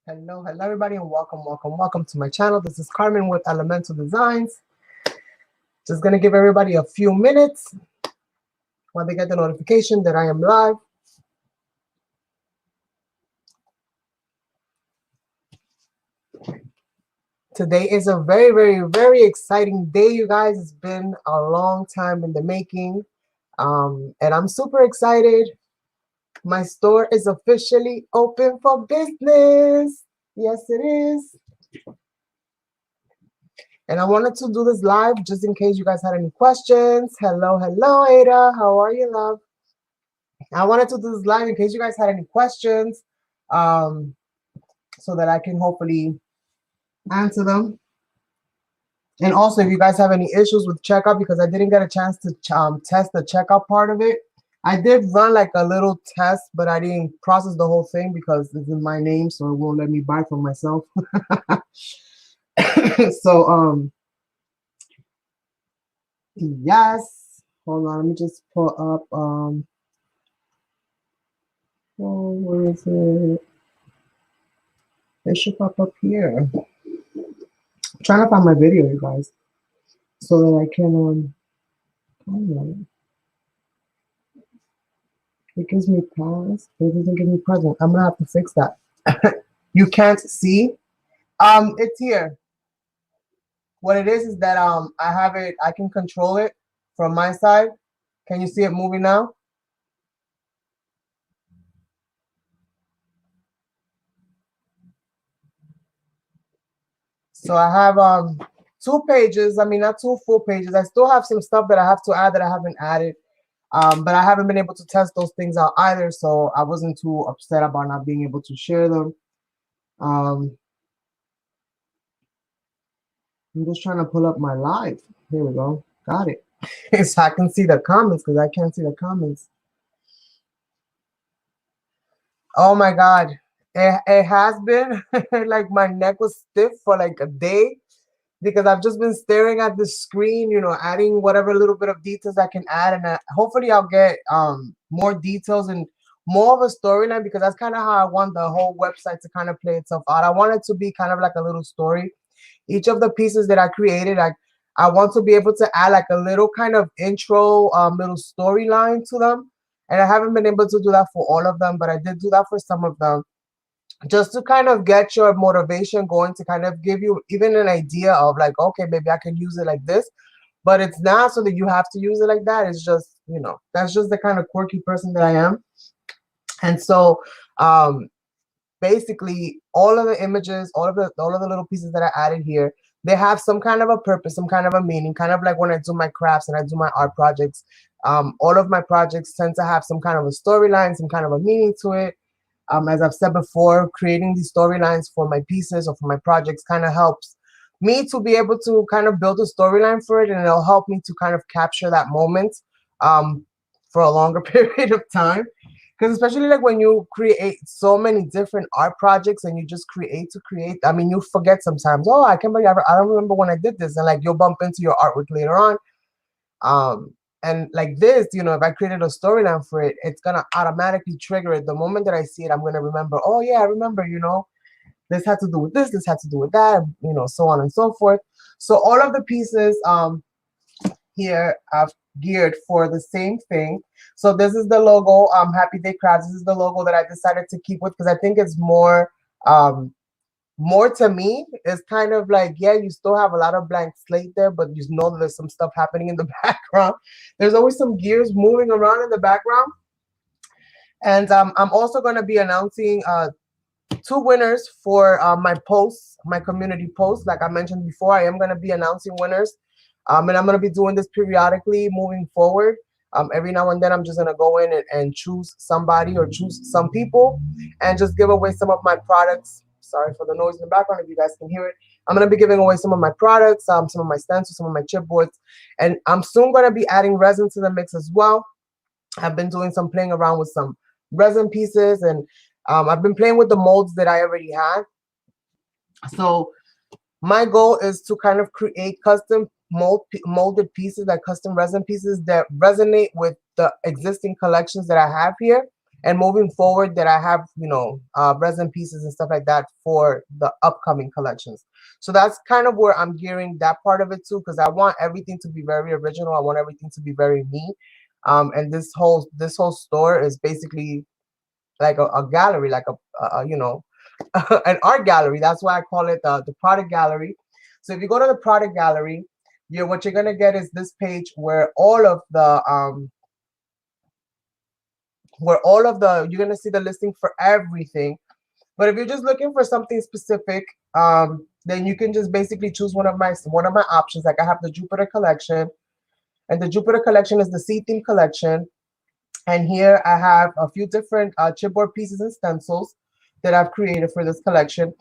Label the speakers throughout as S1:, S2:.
S1: Hello, everybody, and welcome to my channel. This is Carmen with Elemental Designs. Just gonna give everybody a few minutes while they get the notification that I am live. Today is a very exciting day, you guys. It's been a long time in the making, and I'm super excited. My store is officially open for business. Yes, it is. And I wanted to do this live just in case you guys had any questions. Hello, Ada. How are you, love? I wanted to do this live in case you guys had any questions, so that I can hopefully answer them. And also, if you guys have any issues with checkout, because I didn't get a chance to test the checkout part of it. I did run like a little test, but I didn't process the whole thing because it's in my name, so it won't let me buy for myself. So, yes. Hold on, let me just pull up, oh, where is it? It should pop up here. I'm trying to find my video, you guys, so that I can, it gives me pass, but it doesn't give me present. I'm gonna have to fix that. You can't see? It's here. What it is that I have it, I can control it from my side. Can you see it moving now? So I have 2 pages. I mean, not 2 full pages. I still have some stuff that I have to add that I haven't added. But I haven't been able to test those things out either, so I wasn't too upset about not being able to share them. I'm just trying to pull up my live. Here we go. Got it. So I can see the comments because I can't see the comments. Oh my God. It has been like my neck was stiff for like a day because I've just been staring at the screen, you know, adding whatever little bit of details I can add. And hopefully I'll get more details and more of a storyline, because that's kind of how I want the whole website to kind of play itself out. I want it to be kind of like a little story. Each of the pieces that I created, I want to be able to add like a little kind of intro, little storyline to them. And I haven't been able to do that for all of them, but I did do that for some of them, just to kind of get your motivation going, to kind of give you even an idea of like, okay, maybe I can use it like this, but it's not so that you have to use it like that. It's just, you know, that's just the kind of quirky person that I am. And so basically all of the images, all of the little pieces that I added here, they have some kind of a purpose, some kind of a meaning, kind of like when I do my crafts and I do my art projects. All of my projects tend to have some kind of a storyline, some kind of a meaning to it. As I've said before, creating these storylines for my pieces or for my projects kind of helps me to be able to kind of build a storyline for it, and it'll help me to kind of capture that moment for a longer period of time. Because especially like when you create so many different art projects and you just create to create, I mean, you forget sometimes, oh, I can't believe I don't remember when I did this, and like you'll bump into your artwork later on. And like this, you know, if I created a storyline for it, it's going to automatically trigger it. The moment that I see it, I'm going to remember, oh, yeah, I remember, you know, this had to do with this had to do with that, you know, so on and so forth. So all of the pieces here I've geared for the same thing. So this is the logo, HappyDayCrafts. This is the logo that I decided to keep with because I think it's more to me. It's kind of like, yeah, you still have a lot of blank slate there, but you know that there's some stuff happening in the background. There's always some gears moving around in the background. And I'm also going to be announcing 2 winners for my posts, my community posts. Like I mentioned before, I am going to be announcing winners. And I'm going to be doing this periodically moving forward. Every now and then I'm just going to go in and choose somebody or choose some people and just give away some of my products. Sorry for the noise in the background if you guys can hear it. I'm going to be giving away some of my products, some of my stencils, some of my chipboards. And I'm soon going to be adding resin to the mix as well. I've been doing some playing around with some resin pieces, and I've been playing with the molds that I already had. So my goal is to kind of create custom molded pieces, like custom resin pieces that resonate with the existing collections that I have here, and moving forward that I have, you know, resin pieces and stuff like that for the upcoming collections. So that's kind of where I'm gearing that part of it too, because I want everything to be very original. I want everything to be very me. And this whole store is basically like a gallery, like a you know, an art gallery. That's why I call it the product gallery. So if you go to the product gallery, what you're gonna get is this page where all of the you're gonna see the listing for everything. But if you're just looking for something specific, then you can just basically choose one of my options. Like I have the Jupiter collection, and the Jupiter collection is the sea theme collection. And here I have a few different chipboard pieces and stencils that I've created for this collection.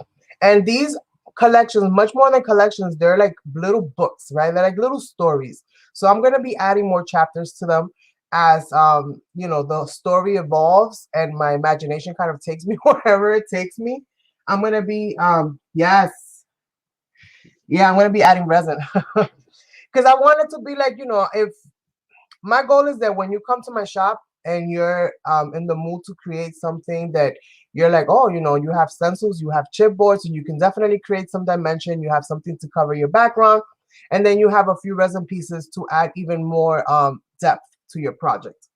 S1: And these collections, much more than collections, they're like little books, right? They're like little stories. So I'm gonna be adding more chapters to them as you know, the story evolves and my imagination kind of takes me wherever it takes me. I'm gonna be yes, yeah, I'm gonna be adding resin because I want it to be like, you know, if my goal is that when you come to my shop and you're in the mood to create something that you're like, oh, you know, you have stencils, you have chipboards, so you can definitely create some dimension. You have something to cover your background, and then you have a few resin pieces to add even more depth to your project.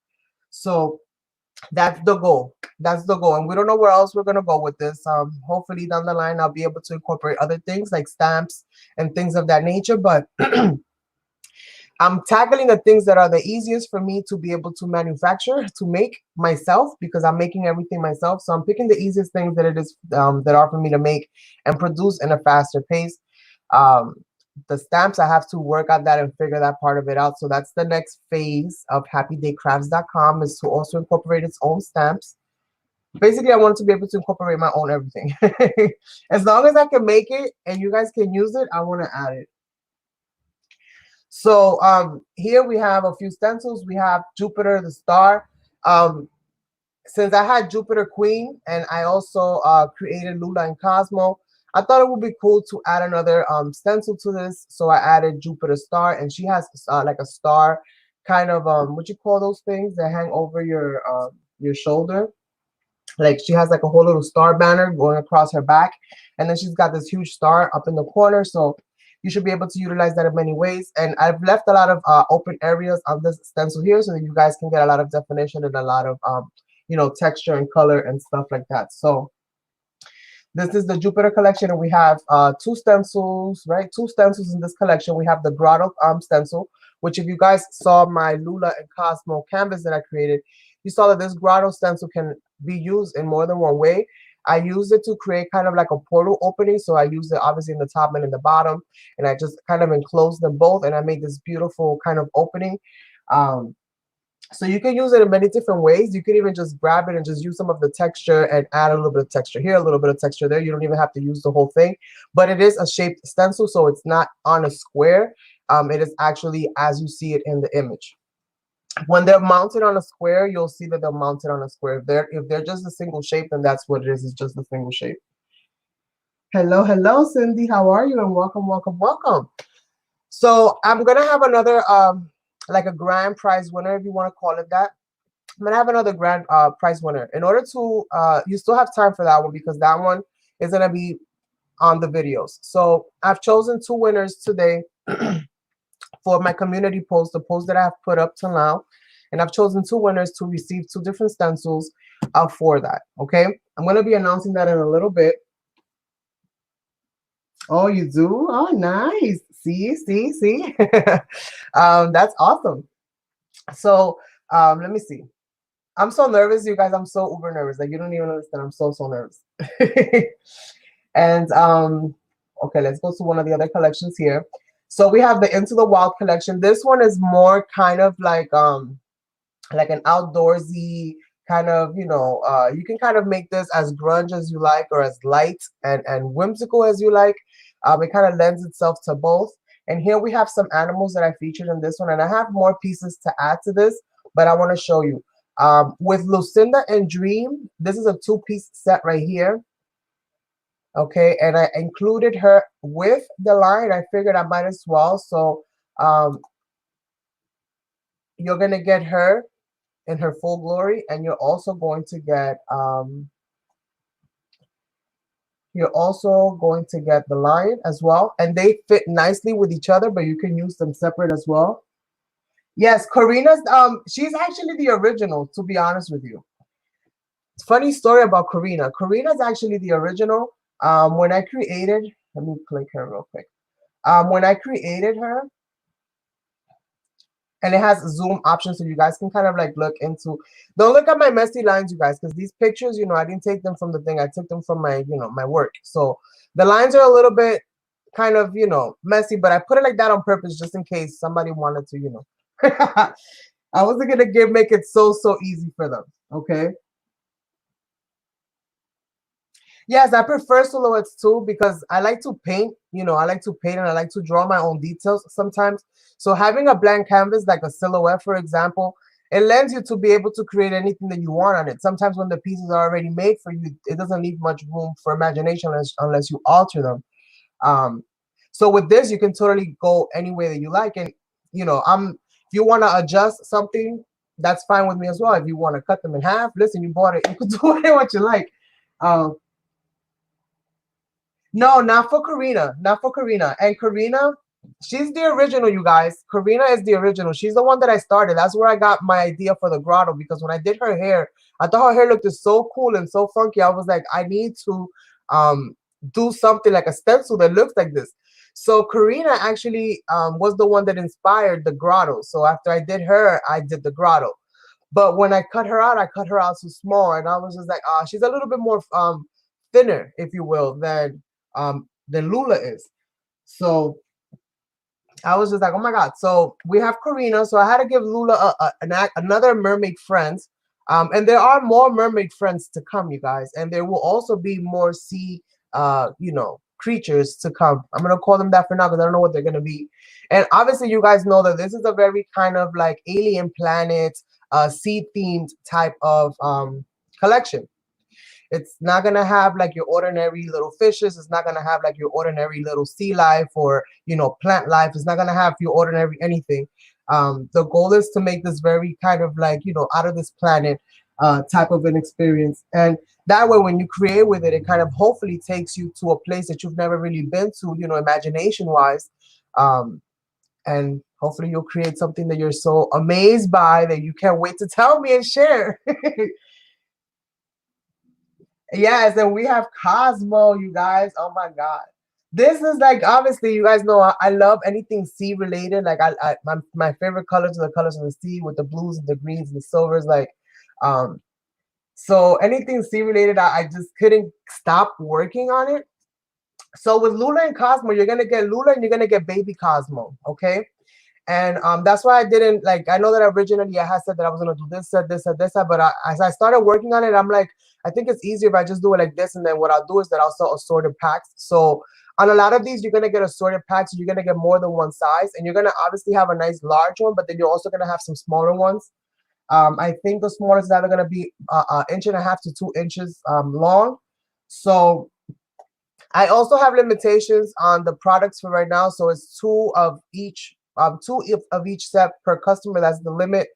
S1: So that's the goal. That's the goal. And we don't know where else we're going to go with this. Hopefully down the line, I'll be able to incorporate other things like stamps and things of that nature. But I'm tackling the things that are the easiest for me to be able to manufacture, to make myself, because I'm making everything myself. So I'm picking the easiest things that it is that are for me to make and produce in a faster pace. The stamps, I have to work on that and figure that part of it out. So that's the next phase of HappyDayCrafts.com, is to also incorporate its own stamps. Basically, I want to be able to incorporate my own everything. As long as I can make it and you guys can use it, I want to add it. So here we have a few stencils. We have Jupiter the star. Since I had Jupiter Queen and I also created Lula and Cosmo, I thought it would be cool to add another stencil to this. So I added Jupiter star, and she has like a star kind of what you call those things that hang over your shoulder. Like she has like a whole little star banner going across her back, and then she's got this huge star up in the corner. So you should be able to utilize that in many ways. And I've left a lot of open areas on this stencil here so that you guys can get a lot of definition and a lot of, you know, texture and color and stuff like that. So this is the Jupiter collection, and we have two stencils, right? Two stencils in this collection. We have the Grotto stencil, which if you guys saw my Lula and Cosmo canvas that I created, you saw that this Grotto stencil can be used in more than one way. I used it to create kind of like a portal opening. So I used it obviously in the top and in the bottom, and I just kind of enclosed them both, and I made this beautiful kind of opening. So you can use it in many different ways. You can even just grab it and just use some of the texture and add a little bit of texture here, a little bit of texture there. You don't even have to use the whole thing, but it is a shaped stencil, so it's not on a square. It is actually as you see it in the image. When they're mounted on a square, you'll see that they're mounted on a square. If they're just a single shape, then that's what it is. It's just a single shape. Hello, hello, Cindy. How are you? And welcome, welcome, welcome. So I'm gonna have another like a grand prize winner, if you want to call it that. I'm gonna have another grand prize winner. In order to you still have time for that one, because that one is gonna be on the videos. So I've chosen two winners today for my community post, the post that I have put up till now. And I've chosen two winners to receive two different stencils for that, okay? I'm going to be announcing that in a little bit. Oh, you do? Oh, nice. See? That's awesome. So let me see. I'm so nervous, you guys. I'm so uber nervous. Like, you don't even understand. I'm so nervous. And okay, let's go to one of the other collections here. So we have the Into the Wild collection. This one is more kind of like an outdoorsy kind of, you know, you can kind of make this as grunge as you like, or as light and whimsical as you like. It kind of lends itself to both. And here we have some animals that I featured in this one, and I have more pieces to add to this, but I want to show you. With Lucinda and Dream, this is a two-piece set right here. Okay, and I included her with the line. I figured I might as well. So you're gonna get her in her full glory, and you're also going to get the lion as well, and they fit nicely with each other, but you can use them separate as well. Yes, Karina's she's actually the original, to be honest with you. Funny story about Karina. Karina's actually the original. When I created, let me click her real quick. When I created her, and it has zoom options, so you guys can kind of like look into. Don't look at my messy lines, you guys, because these pictures, you know, I didn't take them from the thing. I took them from my, you know, my work. So the lines are a little bit kind of, you know, messy, but I put it like that on purpose just in case somebody wanted to, you know. I wasn't gonna make it so easy for them. Okay. Yes, I prefer silhouettes too because I like to paint, you know, I like to paint and I like to draw my own details sometimes. So having a blank canvas, like a silhouette, for example, it lends you to be able to create anything that you want on it. Sometimes when the pieces are already made for you, it doesn't leave much room for imagination unless you alter them. So with this, you can totally go any way that you like. And, you know, if you want to adjust something, that's fine with me as well. If you want to cut them in half, listen, you bought it. You can do what you like. No, not for Karina. Not for Karina. And Karina, she's the original, you guys. Karina is the original. She's the one that I started. That's where I got my idea for the grotto, because when I did her hair, I thought her hair looked so cool and so funky. I was like, I need to do something like a stencil that looks like this. So Karina actually was the one that inspired the grotto. So after I did her, I did the grotto. But when I cut her out, I cut her out so small. And I was just like, she's a little bit more thinner, if you will, than Lula is. So I was just like, oh my God. So we have Karina. So I had to give Lula another mermaid friends. And there are more mermaid friends to come, you guys. And there will also be more sea, you know, creatures to come. I'm going to call them that for now because I don't know what they're going to be. And obviously you guys know that this is a very kind of like alien planet, sea themed type of collection. It's not going to have like your ordinary little fishes. It's not going to have like your ordinary little sea life or, you know, plant life. It's not going to have your ordinary anything. The goal is to make this very kind of like, you know, out of this planet type of an experience. And that way, when you create with it, it kind of hopefully takes you to a place that you've never really been to, you know, imagination wise. And hopefully you'll create something that you're so amazed by that you can't wait to tell me and share. Yes, and we have Cosmo, you guys. Oh my God. This is like, obviously, you guys know I love anything sea related. Like my favorite colors are the colors of the sea with the blues and the greens and the silvers. Like, so anything sea related, I just couldn't stop working on it. So with Lula and Cosmo, you're gonna get Lula and you're gonna get baby Cosmo, okay? And that's why I didn't, like, I know that originally I had said that I was going to do this, but as I started working on it, I'm like, I think it's easier if I just do it like this. And then what I'll do is that I'll sell assorted packs. So on a lot of these, you're going to get assorted packs. You're going to get more than one size. And you're going to obviously have a nice large one, but then you're also going to have some smaller ones. I think the smallest is either going to be 1.5 inches to 2 inches long. So I also have limitations on the products for right now. So it's 2 of each. 2 of each set per customer. That's the limit,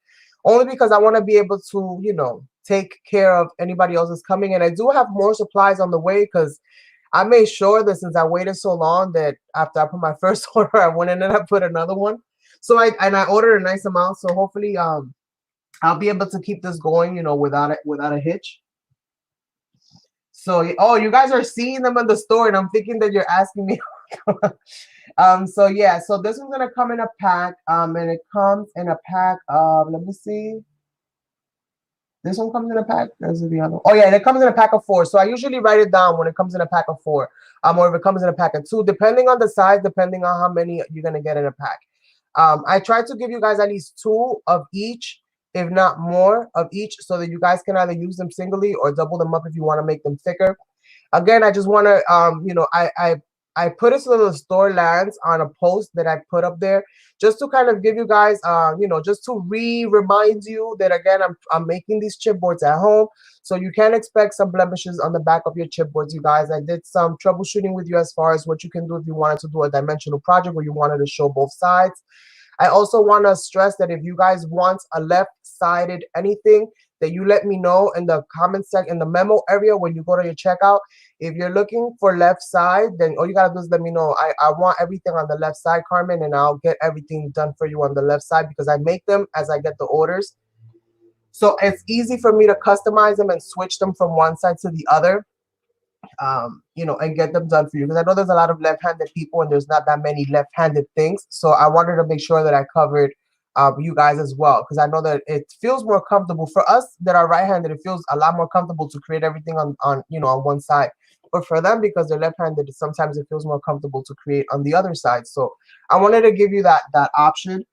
S1: only because I want to be able to, you know, take care of anybody else that's coming. And I do have more supplies on the way because I made sure that since I waited so long that after I put my first order, I went in and I put another one. So I ordered a nice amount. So hopefully I'll be able to keep this going, you know, without a hitch. So, oh, you guys are seeing them in the store and I'm thinking that you're asking me. So yeah, so this one's gonna come in a pack, and it comes in a pack of, let me see. This one comes in a pack. There's the other. Oh yeah, and it comes in a pack of 4. So I usually write it down when it comes in a pack of 4, or if it comes in a pack of 2, depending on the size, depending on how many you're gonna get in a pack. I try to give you guys at least 2 of each, if not more of each, so that you guys can either use them singly or double them up if you want to make them thicker. Again, I just want to, you know, I put it so the store lands on a post that I put up there just to kind of give you guys, you know, just to remind you that, again, I'm making these chipboards at home. So you can expect some blemishes on the back of your chipboards, you guys. I did some troubleshooting with you as far as what you can do if you wanted to do a dimensional project where you wanted to show both sides. I also want to stress that if you guys want a left-sided anything, that you let me know in the comment section, in the memo area when you go to your checkout. If you're looking for left side, then all you gotta do is let me know. I want everything on the left side, Carmen, and I'll get everything done for you on the left side because I make them as I get the orders. So it's easy for me to customize them and switch them from one side to the other, you know, and get them done for you. Because I know there's a lot of left-handed people and there's not that many left-handed things. So I wanted to make sure that I covered you guys as well, because I know that it feels more comfortable for us that are right-handed. It feels a lot more comfortable to create everything on you know, on one side. But for them, because they're left-handed, sometimes it feels more comfortable to create on the other side. So I wanted to give you that option.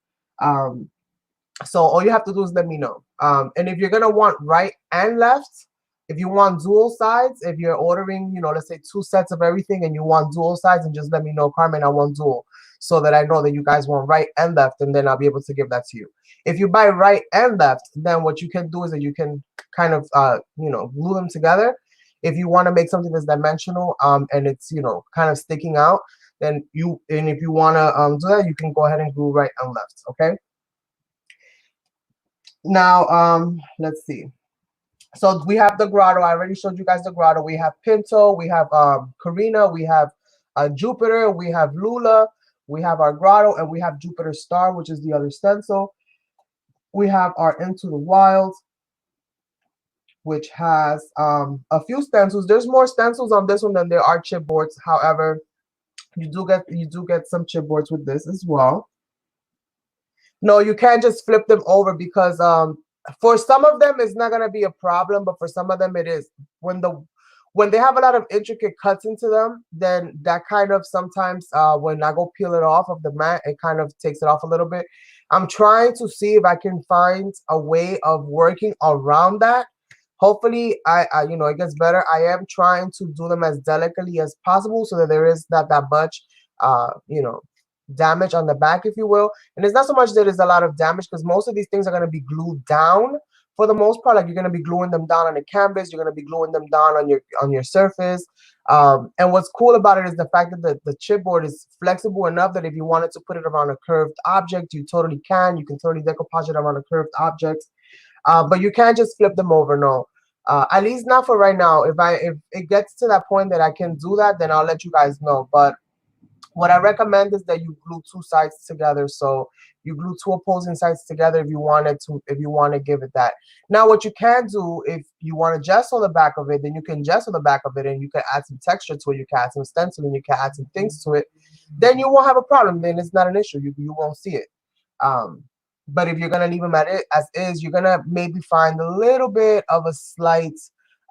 S1: So all you have to do is let me know. And if you're gonna want right and left, if you want dual sides, if you're ordering, you know, let's say 2 sets of everything and you want dual sides, and just let me know, Carmen, I want dual, so that I know that you guys want right and left, and then I'll be able to give that to you. If you buy right and left, then what you can do is that you can kind of, you know, glue them together. If you want to make something that's dimensional, and it's, you know, kind of sticking out, then if you want to do that, you can go ahead and glue right and left, okay? Now, let's see. So we have the grotto. I already showed you guys the grotto. We have Pinto, we have Karina, we have Jupiter, we have Lula, we have our grotto, and we have Jupiter Star, which is the other stencil. We have our Into the Wild, which has a few stencils. There's more stencils on this one than there are chipboards. However, you do get some chipboards with this as well. No, you can't just flip them over, because for some of them it's not going to be a problem, but for some of them it is. When they have a lot of intricate cuts into them, then that kind of sometimes when I go peel it off of the mat, it kind of takes it off a little bit. I'm trying to see if I can find a way of working around that. Hopefully I you know, it gets better. I am trying to do them as delicately as possible so that there is not that much you know, damage on the back, if you will. And it's not so much that there's a lot of damage, because most of these things are going to be glued down for the most part. Like, you're going to be gluing them down on the canvas, you're going to be gluing them down on your surface. And what's cool about it is the fact that the chipboard is flexible enough that if you wanted to put it around a curved object, you totally can. You can totally decoupage it around a curved object, but you can't just flip them over. No, at least not for right now. If it gets to that point that I can do that, then I'll let you guys know. But what I recommend is that you glue 2 sides together. So you glue 2 opposing sides together if you want to give it that. Now, what you can do, if you want to gesso the back of it, then you can gesso the back of it, and you can add some texture to it. You can add some stencil, and you can add some things to it. Then you won't have a problem. Then it's not an issue. You won't see it. But if you're gonna leave them at it as is, you're gonna maybe find a little bit of a slight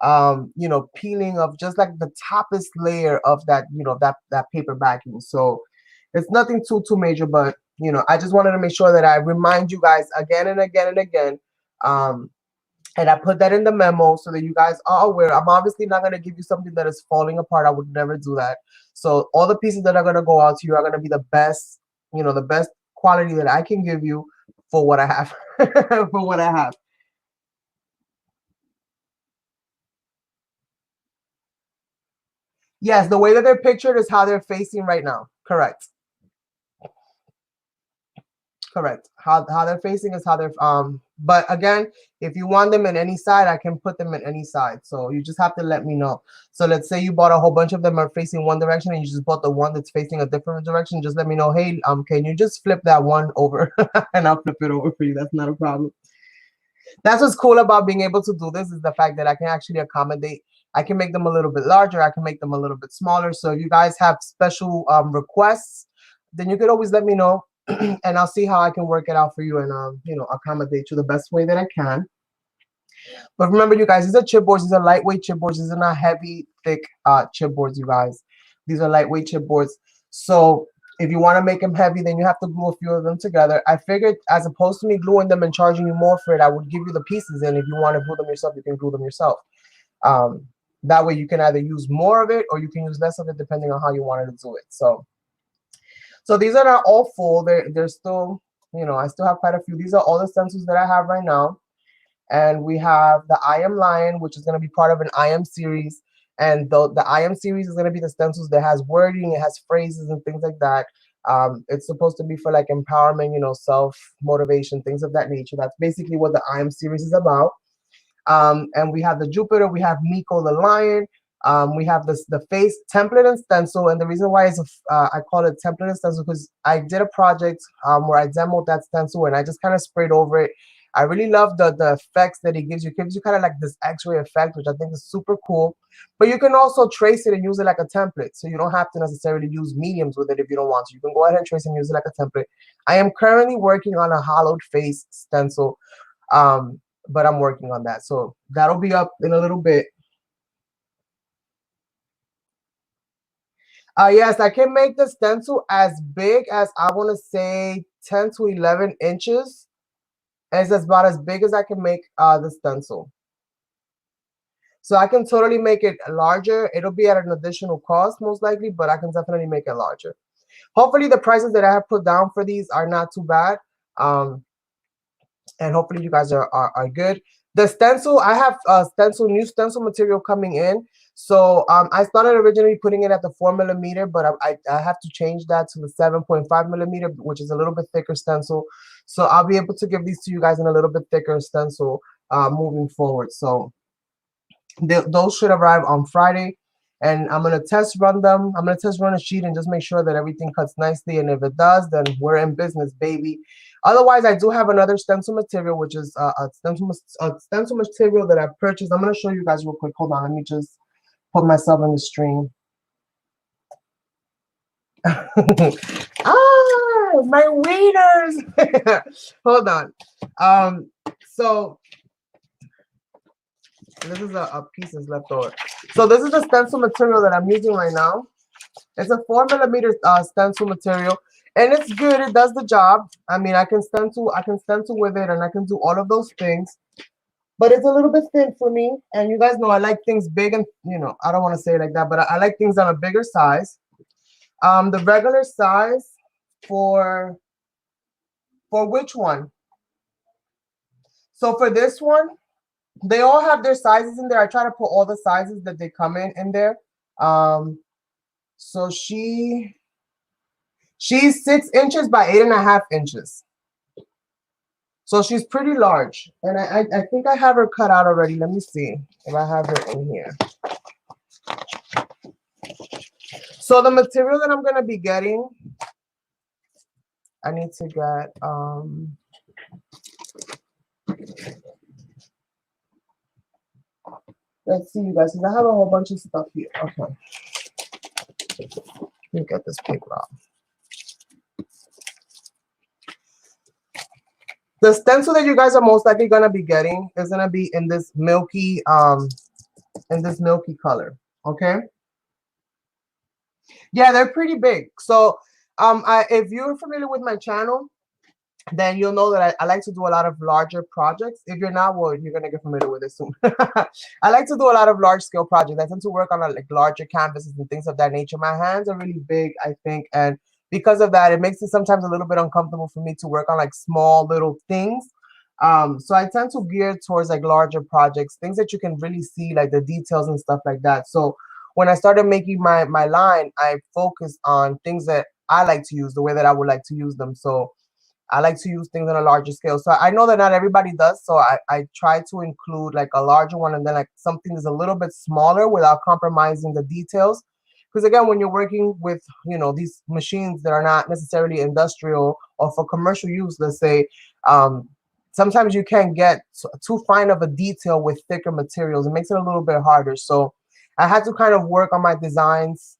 S1: you know, peeling of just like the toppest layer of that, you know, that paper backing. So it's nothing too major, but you know, I just wanted to make sure that I remind you guys again and again and again, and I put that in the memo so that you guys are aware. I'm obviously not going to give you something that is falling apart. I would never do that. So all the pieces that are going to go out to you are going to be the best, you know, the best quality that I can give you for what I have. For what I have. Yes, the way that they're pictured is how they're facing right now. Correct. Correct. How they're facing is how they're but again, if you want them in any side, I can put them in any side. So you just have to let me know. So let's say you bought a whole bunch of them are facing one direction, and you just bought the one that's facing a different direction. Just let me know, hey, can you just flip that one over? And I'll flip it over for you. That's not a problem. That's what's cool about being able to do this, is the fact that I can actually accommodate. I can make them a little bit larger. I can make them a little bit smaller. So if you guys have special requests, then you could always let me know, and I'll see how I can work it out for you and you know, accommodate you the best way that I can. But remember, you guys, these are chipboards. These are lightweight chipboards. These are not heavy, thick chipboards, you guys. These are lightweight chipboards. So if you want to make them heavy, then you have to glue a few of them together. I figured, as opposed to me gluing them and charging you more for it, I would give you the pieces, and if you want to glue them yourself, you can glue them yourself. That way you can either use more of it or you can use less of it, depending on how you wanted to do it. So these are not all full. They're still, you know, I still have quite a few. These are all the stencils that I have right now. And we have the I Am Lion, which is going to be part of an I Am series. And the I Am series is going to be the stencils that has wording, it has phrases and things like that. It's supposed to be for like empowerment, you know, self motivation, things of that nature. That's basically what the I Am series is about. And we have the Jupiter, we have Miko the lion, we have the face template and stencil. And the reason why I call it template and stencil because I did a project where I demoed that stencil and I just kind of sprayed over it. I really love the effects that it gives you. It gives you kind of like this X-ray effect, which I think is super cool. But you can also trace it and use it like a template. So you don't have to necessarily use mediums with it if you don't want to. You can go ahead and trace and use it like a template. I am currently working on a hollowed face stencil. But I'm working on that. So that'll be up in a little bit. Yes, I can make the stencil as big as I want to say 10 to 11 inches. And it's about as big as I can make the stencil. So I can totally make it larger. It'll be at an additional cost most likely, but I can definitely make it larger. Hopefully the prices that I have put down for these are not too bad. And hopefully you guys are good. The stencil, I have new stencil material coming in. So I started originally putting it at the 4mm, but I have to change that to the 7.5mm, which is a little bit thicker stencil. So I'll be able to give these to you guys in a little bit thicker stencil moving forward. So those should arrive on Friday. And I'm going to test run them. I'm going to test run a sheet and just make sure that everything cuts nicely. And if it does, then we're in business, baby. Otherwise, I do have another stencil material, which is a stencil material that I purchased. I'm going to show you guys real quick. Hold on. Let me just put myself in the stream. My wieners. Hold on. So this is a piece that's left over. So this is the stencil material that I'm using right now. It's a 4mm stencil material, and it's good. It does the job. I mean, I can stencil with it, and I can do all of those things. But it's a little bit thin for me. And you guys know I like things big, and you know, I don't want to say it like that, but I like things on a bigger size. The regular size for which one? So for this one, they all have their sizes in there. I try to put all the sizes that they come in there. So she's 6 inches by 8.5 inches. So she's pretty large. And I think I have her cut out already. Let me see if I have her in here. So the material that I'm gonna be getting, I need to get let's see, you guys, because I have a whole bunch of stuff here. Okay. Let me get this paper off. The stencil that you guys are most likely gonna be getting is gonna be in this milky color. Okay. Yeah, they're pretty big. So if you're familiar with my channel, then you'll know that I like to do a lot of larger projects. If you're not, well, you're gonna get familiar with it soon. I like to do a lot of large scale projects. I tend to work on like larger canvases and things of that nature. My hands are really big, I think, and because of that, it makes it sometimes a little bit uncomfortable for me to work on like small little things. So I tend to gear towards like larger projects, things that you can really see, like the details and stuff like that. So when I started making my line, I focused on things that I like to use the way that I would like to use them. So I like to use things on a larger scale. So I know that not everybody does. So I try to include like a larger one and then like something that's a little bit smaller without compromising the details. Because again, when you're working with, you know, these machines that are not necessarily industrial or for commercial use, let's say, sometimes you can't get too fine of a detail with thicker materials. It makes it a little bit harder. So I had to kind of work on my designs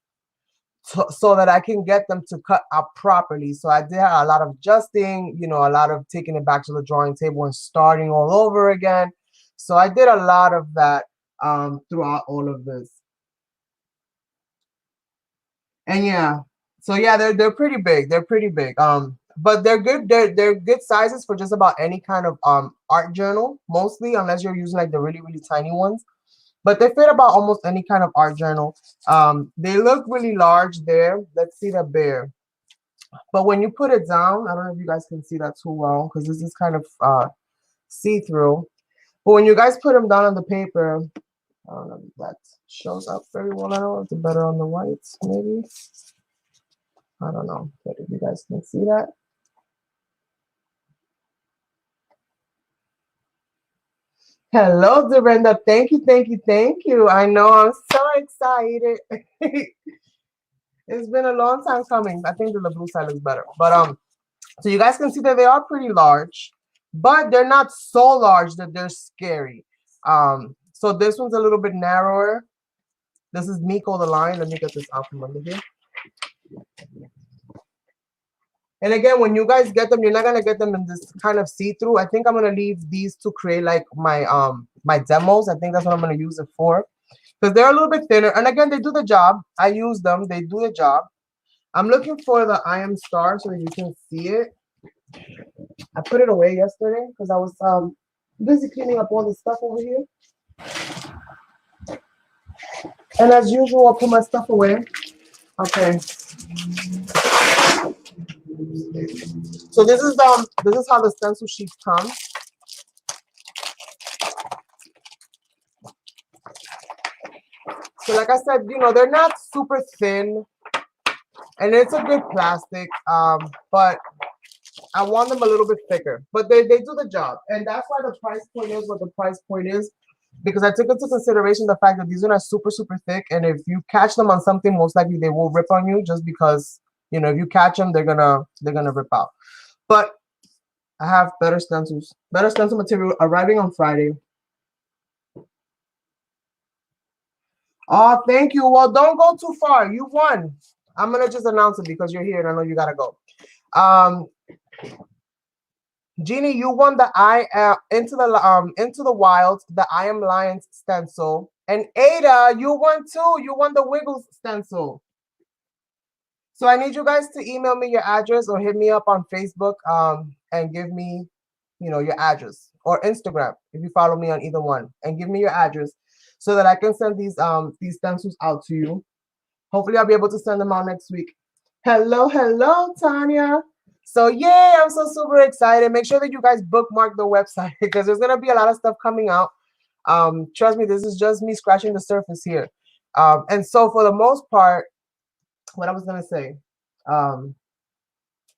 S1: so that I can get them to cut out properly. So I did a lot of adjusting, you know, a lot of taking it back to the drawing table and starting all over again. So I did a lot of that throughout all of this. And yeah, so yeah, they're pretty big. They're pretty big. But they're good. They're good sizes for just about any kind of art journal, mostly, unless you're using like the really, really tiny ones. But they fit about almost any kind of art journal. They look really large there. Let's see the bear. But when you put it down, I don't know if you guys can see that too well because this is kind of see-through. But when you guys put them down on the paper, I don't know if that shows up very well. I don't know if it's better on the white, maybe. I don't know if you guys can see that. Hello, Dorinda. Thank you, thank you, thank you. I know, I'm so excited. It's been a long time coming. I think the blue side looks better. But so you guys can see that they are pretty large, but they're not so large that they're scary. So this one's a little bit narrower. This is Miko the line. Let me get this out from under here. And again, when you guys get them, you're not gonna get them in this kind of see-through. I think I'm gonna leave these to create like my my demos. I think that's what I'm gonna use it for, because they're a little bit thinner. And again, they do the job. I use them. They do the job. I'm looking for the I Am Star so that you can see it. I put it away yesterday because I was busy cleaning up all the stuff over here. And as usual, I'll put my stuff away. Okay. So this is how the stencil sheets come. So like I said, you know, they're not super thin, and it's a good plastic, but I want them a little bit thicker. But they do the job, and that's why the price point is what the price point is, because I took into consideration the fact that these are not super thick, and if you catch them on something, most likely they will rip on you, just because, you know, if you catch them, they're gonna rip out. But I have better stencil material arriving on Friday. Oh, thank you. Well, don't go too far. You won. I'm gonna just announce it because you're here and I know you gotta go. Jeannie, you won the Into the Wild, the I Am Lions stencil. And Ada, you won too. You won the Wiggles stencil. So I need you guys to email me your address or hit me up on Facebook and give me, you know, your address, or Instagram if you follow me on either one, and give me your address so that I can send these stencils out to you. Hopefully I'll be able to send them out next week. Hello, Tanya. So yay, I'm so super excited. Make sure that you guys bookmark the website because there's gonna be a lot of stuff coming out. Trust me, this is just me scratching the surface here. And so for the most part, what I was gonna say, dang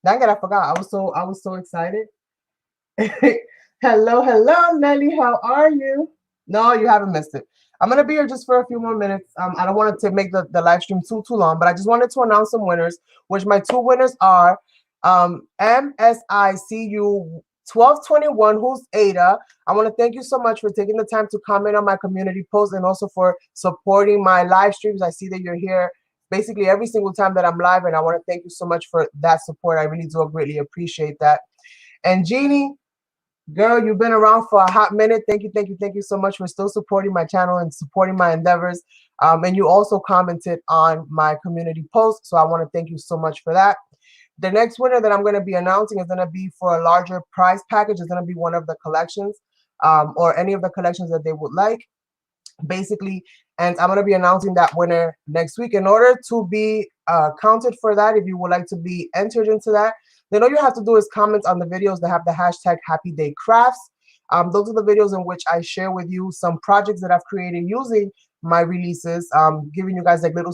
S1: it, I forgot. I was so excited. Hello, Nelly. How are you? No, you haven't missed it. I'm gonna be here just for a few more minutes. I don't want to make the live stream too long, but I just wanted to announce some winners, which my two winners are MSICU 1221, who's Ada. I want to thank you so much for taking the time to comment on my community post and also for supporting my live streams. I see that you're here basically every single time that I'm live, and I want to thank you so much for that support. I really do greatly appreciate that. And Jeannie, girl, you've been around for a hot minute. Thank you so much for still supporting my channel and supporting my endeavors. And you also commented on my community post, so I want to thank you so much for that. The next winner that I'm going to be announcing is going to be for a larger prize package. It's going to be one of the collections, or any of the collections that they would like, basically. And I'm going to be announcing that winner next week. In order to be counted for that, if you would like to be entered into that, then all you have to do is comment on the videos that have the hashtag HappyDayCrafts. Those are the videos in which I share with you some projects that I've created using my releases, giving you guys like little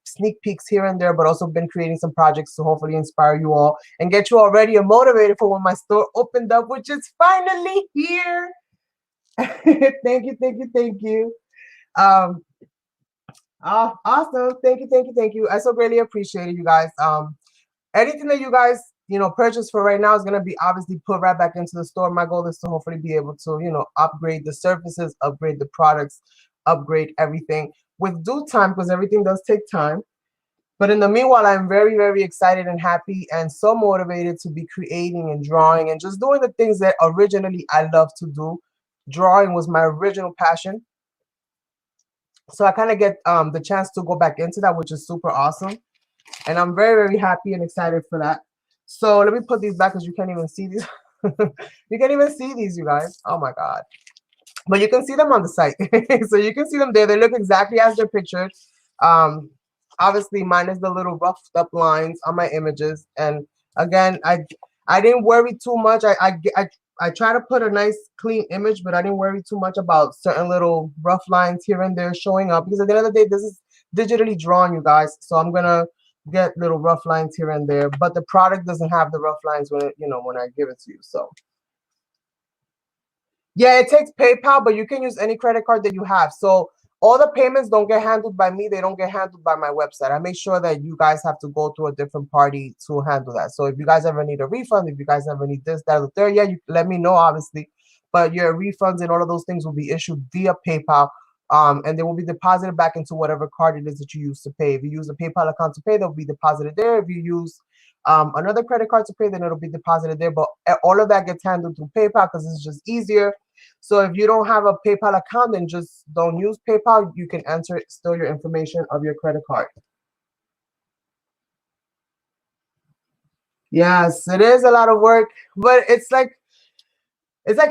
S1: sneak peeks here and there, but also been creating some projects to hopefully inspire you all and get you all ready and motivated for when my store opened up, which is finally here. Thank you. Awesome. Thank you. I so greatly appreciate it, you guys. Anything that you guys, you know, purchase for right now is going to be obviously put right back into the store. My goal is to hopefully be able to, you know, upgrade the surfaces, upgrade the products, upgrade everything with due time, because everything does take time. But in the meanwhile, I'm very excited and happy and so motivated to be creating and drawing and just doing the things that originally I love to do. Drawing was my original passion. So I kind of get the chance to go back into that, which is super awesome. And I'm very happy and excited for that. So let me put these back because you can't even see these. You can't even see these, you guys. Oh my God. But you can see them on the site. So you can see them there. They look exactly as they're pictured. Obviously, minus the little roughed up lines on my images. And again, I didn't worry too much. I try to put a nice clean image, but I didn't worry too much about certain little rough lines here and there showing up, because at the end of the day, this is digitally drawn, you guys. So I'm gonna get little rough lines here and there, but the product doesn't have the rough lines when it, when I give it to you. So yeah, it takes PayPal, but you can use any credit card that you have. So all the payments don't get handled by me. They don't get handled by my website. I make sure that you guys have to go through a different party to handle that. So if you guys ever need a refund, if you guys ever need this, that, or the third, yeah, you let me know, obviously. But your refunds and all of those things will be issued via PayPal. And they will be deposited back into whatever card it is that you use to pay. If you use a PayPal account to pay, they'll be deposited there. If you use another credit card to pay, then it'll be deposited there. But all of that gets handled through PayPal because it's just easier. So if you don't have a PayPal account, then just don't use PayPal. You can enter still your information of your credit card. Yes, it is a lot of work, but it's like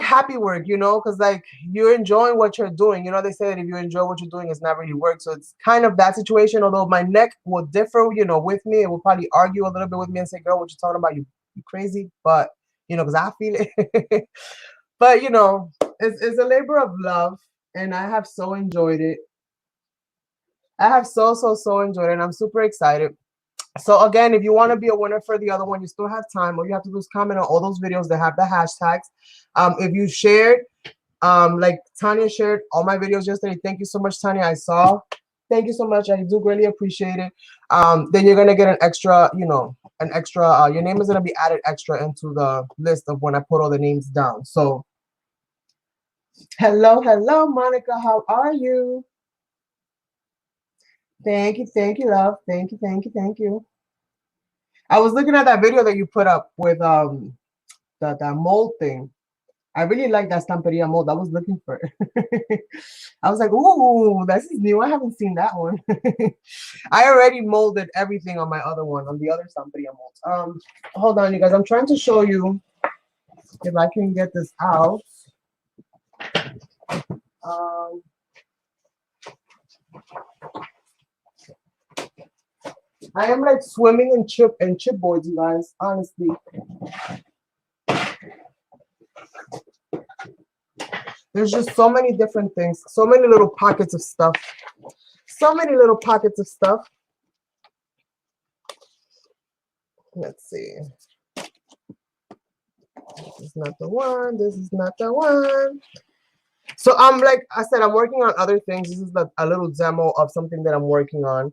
S1: happy work, because like you're enjoying what you're doing. They say that if you enjoy what you're doing, it's not really work. So it's kind of that situation. Although my neck will differ, with me, it will probably argue a little bit with me and say, "Girl, what you talking about? You crazy?" But because I feel it. But it's a labor of love, and I have so enjoyed it. I have so enjoyed it, and I'm super excited. So again, if you want to be a winner for the other one, you still have time. All you have to do is comment on all those videos that have the hashtags. If you shared, like Tanya shared all my videos yesterday, thank you so much, Tanya. I saw. Thank you so much. I do greatly appreciate it. Then you're gonna get an extra, your name is gonna be added extra into the list of when I put all the names down. So hello, Monica. How are you? Thank you, love. Thank you. I was looking at that video that you put up with that mold thing. I really like that Stamperia mold. I was looking for it. I was like, ooh, this is new. I haven't seen that one. I already molded everything on my other one, on the other Stamperia mold. Hold on, you guys. I'm trying to show you if I can get this out. I am like swimming in chipboards, you guys, honestly. There's just so many different things, so many little pockets of stuff. So many little pockets of stuff. Let's see. This is not the one. This is not the one. So like I said, I'm working on other things. This is a little demo of something that I'm working on.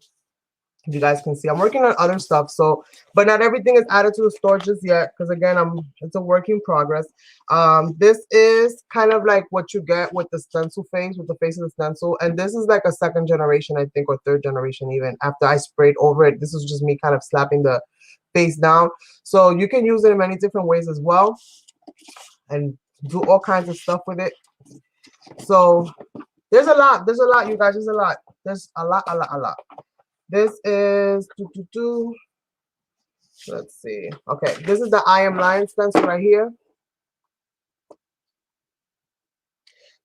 S1: You guys can see I'm working on other stuff, so but not everything is added to the store just yet, because again, it's a work in progress. This is kind of like what you get with the stencil face, with the face of the stencil, and this is like a second generation, I think, or third generation even, after I sprayed over it. This is just me kind of slapping the face down. So you can use it in many different ways as well and do all kinds of stuff with it. So there's a lot, you guys. There's a lot. This is let's see. Okay, this is the I Am Lion stencil right here.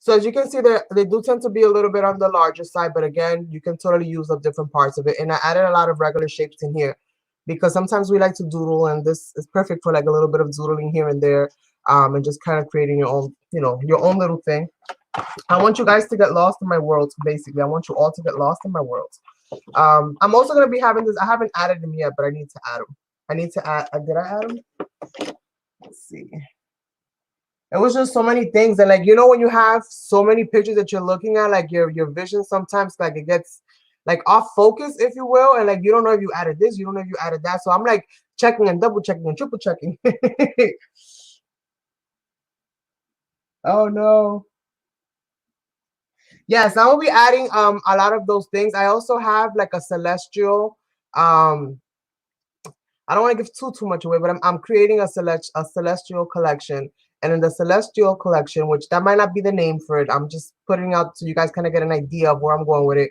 S1: So as you can see, they do tend to be a little bit on the larger side, but again, you can totally use up different parts of it. And I added a lot of regular shapes in here because sometimes we like to doodle, and this is perfect for like a little bit of doodling here and there, and just kind of creating your own, your own little thing. I want you guys to get lost in my world, basically. I want you all to get lost in my world. I'm also going to be having this. I haven't added them yet, but I need to add them. I need to add. Did I add them? Let's see. It was just so many things. And like, when you have so many pictures that you're looking at, like your vision sometimes, like it gets like off focus, if you will. And like, you don't know if you added this, you don't know if you added that. So I'm like checking and double checking and triple checking. Oh, no. Yes, I will be adding a lot of those things. I also have like a celestial. I don't want to give too much away, but I'm creating a celestial collection. And in the celestial collection, which that might not be the name for it, I'm just putting out so you guys kind of get an idea of where I'm going with it.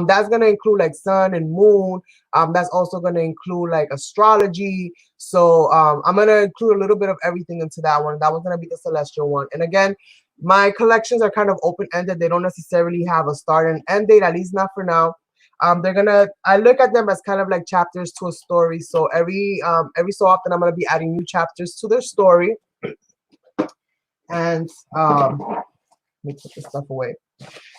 S1: That's going to include like sun and moon. That's also going to include like astrology. So I'm going to include a little bit of everything into that one. That was going to be the celestial one. And again, my collections are kind of open-ended. They don't necessarily have a start and end date, at least not for now. I look at them as kind of like chapters to a story. So every so often I'm going to be adding new chapters to their story. And let me put this stuff away.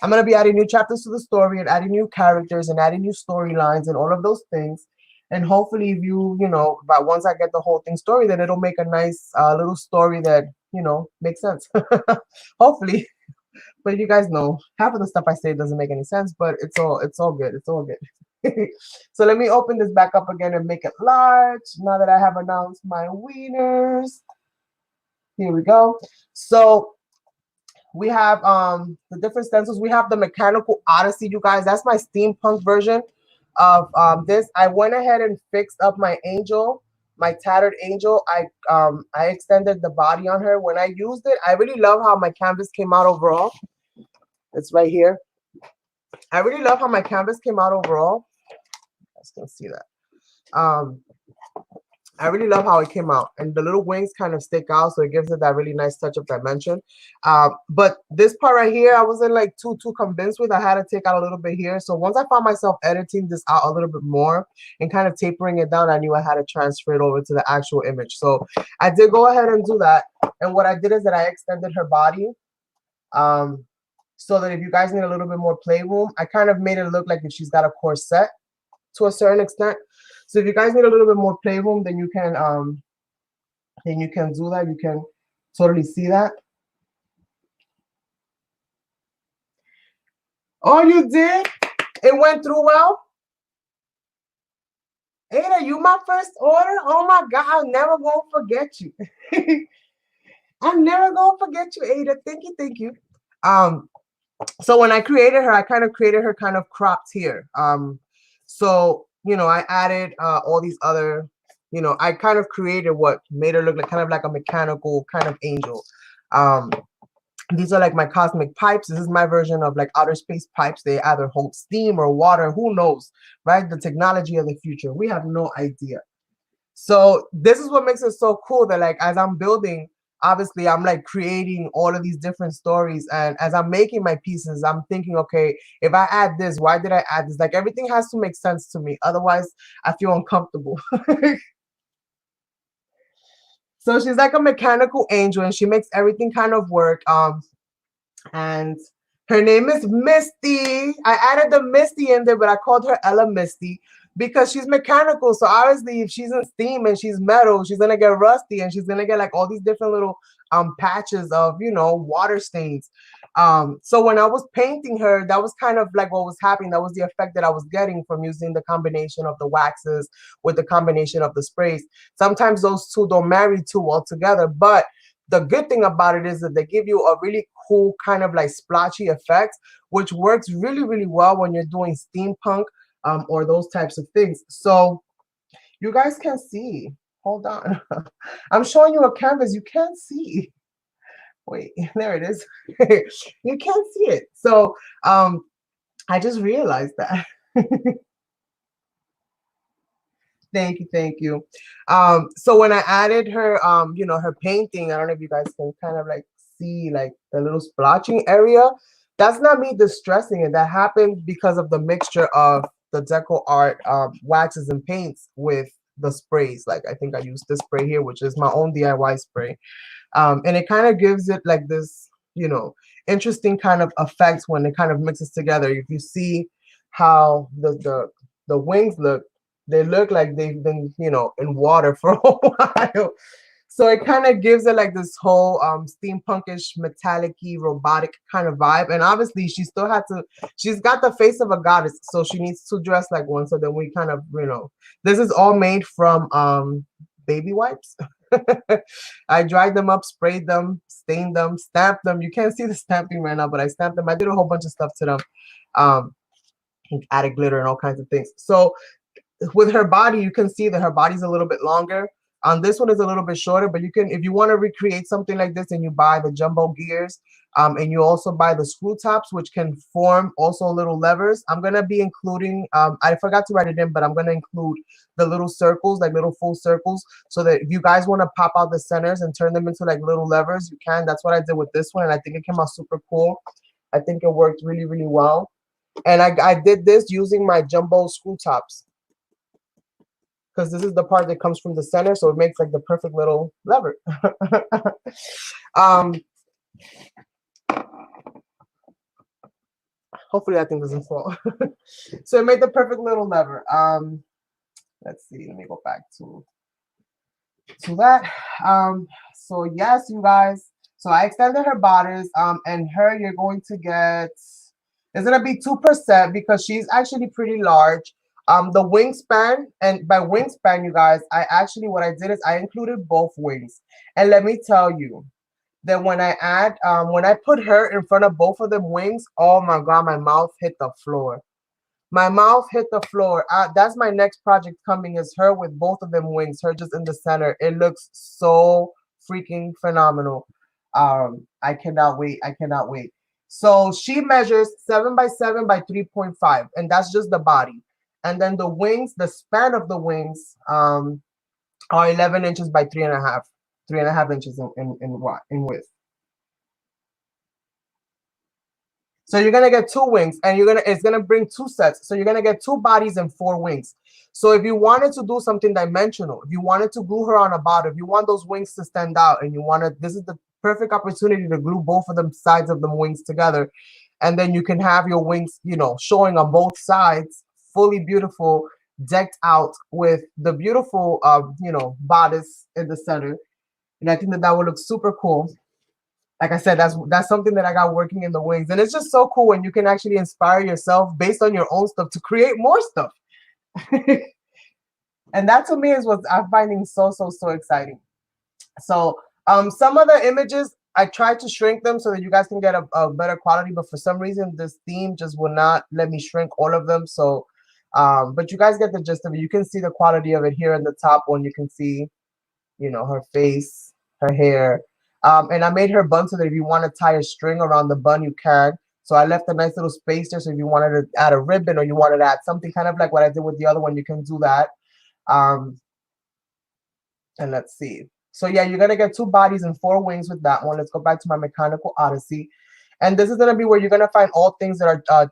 S1: I'm going to be adding new chapters to the story and adding new characters and adding new storylines and all of those things. And hopefully if you know, but once I get the whole thing story, then it'll make a nice little story that, you know, makes sense. Hopefully. But you guys know, half of the stuff I say doesn't make any sense, but it's all good. It's all good. So let me open this back up again and make it large. Now that I have announced my wieners. Here we go. So we have the different stencils. We have the mechanical Odyssey, you guys. That's my steampunk version of this. I went ahead and fixed up my angel, my tattered angel. I extended the body on her. When I used it, I really love how my canvas came out overall. It's right here. I really love how my canvas came out overall. You guys can see that. I really love how it came out, and the little wings kind of stick out, so it gives it that really nice touch of dimension. But this part right here, I wasn't like too convinced with. I had to take out a little bit here. So once I found myself editing this out a little bit more and kind of tapering it down, I knew I had to transfer it over to the actual image. So I did go ahead and do that. And what I did is that I extended her body, so that if you guys need a little bit more playroom, I kind of made it look like if she's got a corset to a certain extent. So if you guys need a little bit more playroom, then you can do that. You can totally see that. Oh, you did? It went through well? Ada, you my first order? Oh my God, I'm never gonna forget you. I'm never gonna forget you, Ada. Thank you, thank you. So when I created her, I kind of created her kind of cropped here. So you know, I added all these other, you know, I kind of created what made her look like kind of like a mechanical kind of angel. These are like my cosmic pipes. This is my version of like outer space pipes. They either hold steam or water. Who knows, right? The technology of the future. We have no idea. So this is what makes it so cool that like as I'm building, obviously I'm like creating all of these different stories, and as I'm making my pieces, I'm thinking, okay, if I add this, why did I add this? Like everything has to make sense to me, otherwise I feel uncomfortable. So she's like a mechanical angel, and she makes everything kind of work. And her name is Misty. I added the Misty in there, but I called her Ella Misty because she's mechanical. So obviously if she's in steam and she's metal, she's gonna get rusty, and she's gonna get like all these different little patches of, you know, water stains. So when I was painting her, that was kind of like what was happening. That was the effect that I was getting from using the combination of the waxes with the combination of the sprays. Sometimes those two don't marry too well together, but the good thing about it is that they give you a really cool kind of like splotchy effect, which works really, really well when you're doing steampunk or those types of things. So you guys can see. Hold on. I'm showing you a canvas you can't see. Wait, there it is. You can't see it. So I just realized that. Thank you, thank you. So when I added her, you know, her painting, I don't know if you guys can kind of like see like the little splotching area. That's not me distressing it. That happened because of the mixture of the Deco Art waxes and paints with the sprays. Like I think I used this spray here, which is my own DIY spray. And it kind of gives it like this, you know, interesting kind of effects when it kind of mixes together. If you see how the wings look, they look like they've been, you know, in water for a while. So it kind of gives it like this whole steampunkish, metallic-y, robotic kind of vibe. And obviously she still had to, she's got the face of a goddess, so she needs to dress like one. So then we kind of, you know, this is all made from baby wipes. I dried them up, sprayed them, stained them, stamped them. You can't see the stamping right now, but I stamped them. I did a whole bunch of stuff to them. Added glitter and all kinds of things. So with her body, you can see that her body's a little bit longer. This one is a little bit shorter, but you can, if you want to recreate something like this, and you buy the jumbo gears, and you also buy the screw tops, which can form also little levers. I'm going to be including, I forgot to write it in, but I'm going to include the little circles, like little full circles, so that if you guys want to pop out the centers and turn them into like little levers, you can. That's what I did with this one, and I think it came out super cool. I think it worked really, really well. And I did this using my jumbo screw tops, because this is the part that comes from the center, so it makes like the perfect little lever. Hopefully that thing doesn't fall. So it made the perfect little lever. Let's see. Let me go back to that. So yes, you guys. So I extended her bodice. And her you're going to get. It's gonna be 2% because she's actually pretty large. The wingspan, and by wingspan, you guys, I actually what I did is I included both wings. And let me tell you that when I put her in front of both of them wings, oh my god, my mouth hit the floor. My mouth hit the floor. That's my next project coming, is her with both of them wings, her just in the center. It looks so freaking phenomenal. I cannot wait. I cannot wait. So she measures 7 by 7 by 3.5, and that's just the body. And then the wings, the span of the wings, are 11 inches by 3.5 inches in width. So you're gonna get 2 wings, and it's gonna bring 2 sets. So you're gonna get 2 bodies and 4 wings. So if you wanted to do something dimensional, if you wanted to glue her on a bottom, if you want those wings to stand out, and this is the perfect opportunity to glue both of them sides of the wings together, and then you can have your wings, showing on both sides, fully beautiful, decked out with the beautiful, bodice in the center. And I think that would look super cool. Like I said, that's something that I got working in the wings. And it's just so cool when you can actually inspire yourself based on your own stuff to create more stuff. And that to me is what I'm finding so exciting. So some of the images, I tried to shrink them so that you guys can get a better quality, but for some reason this theme just will not let me shrink all of them. So but you guys get the gist of it. You can see the quality of it here in the top one. You can see, her face, her hair. And I made her bun so that if you want to tie a string around the bun, you can. So I left a nice little space there. So if you wanted to add a ribbon or you wanted to add something kind of like what I did with the other one, you can do that. And let's see. So yeah, you're going to get 2 bodies and 4 wings with that one. Let's go back to my mechanical Odyssey. And this is going to be where you're going to find all things that are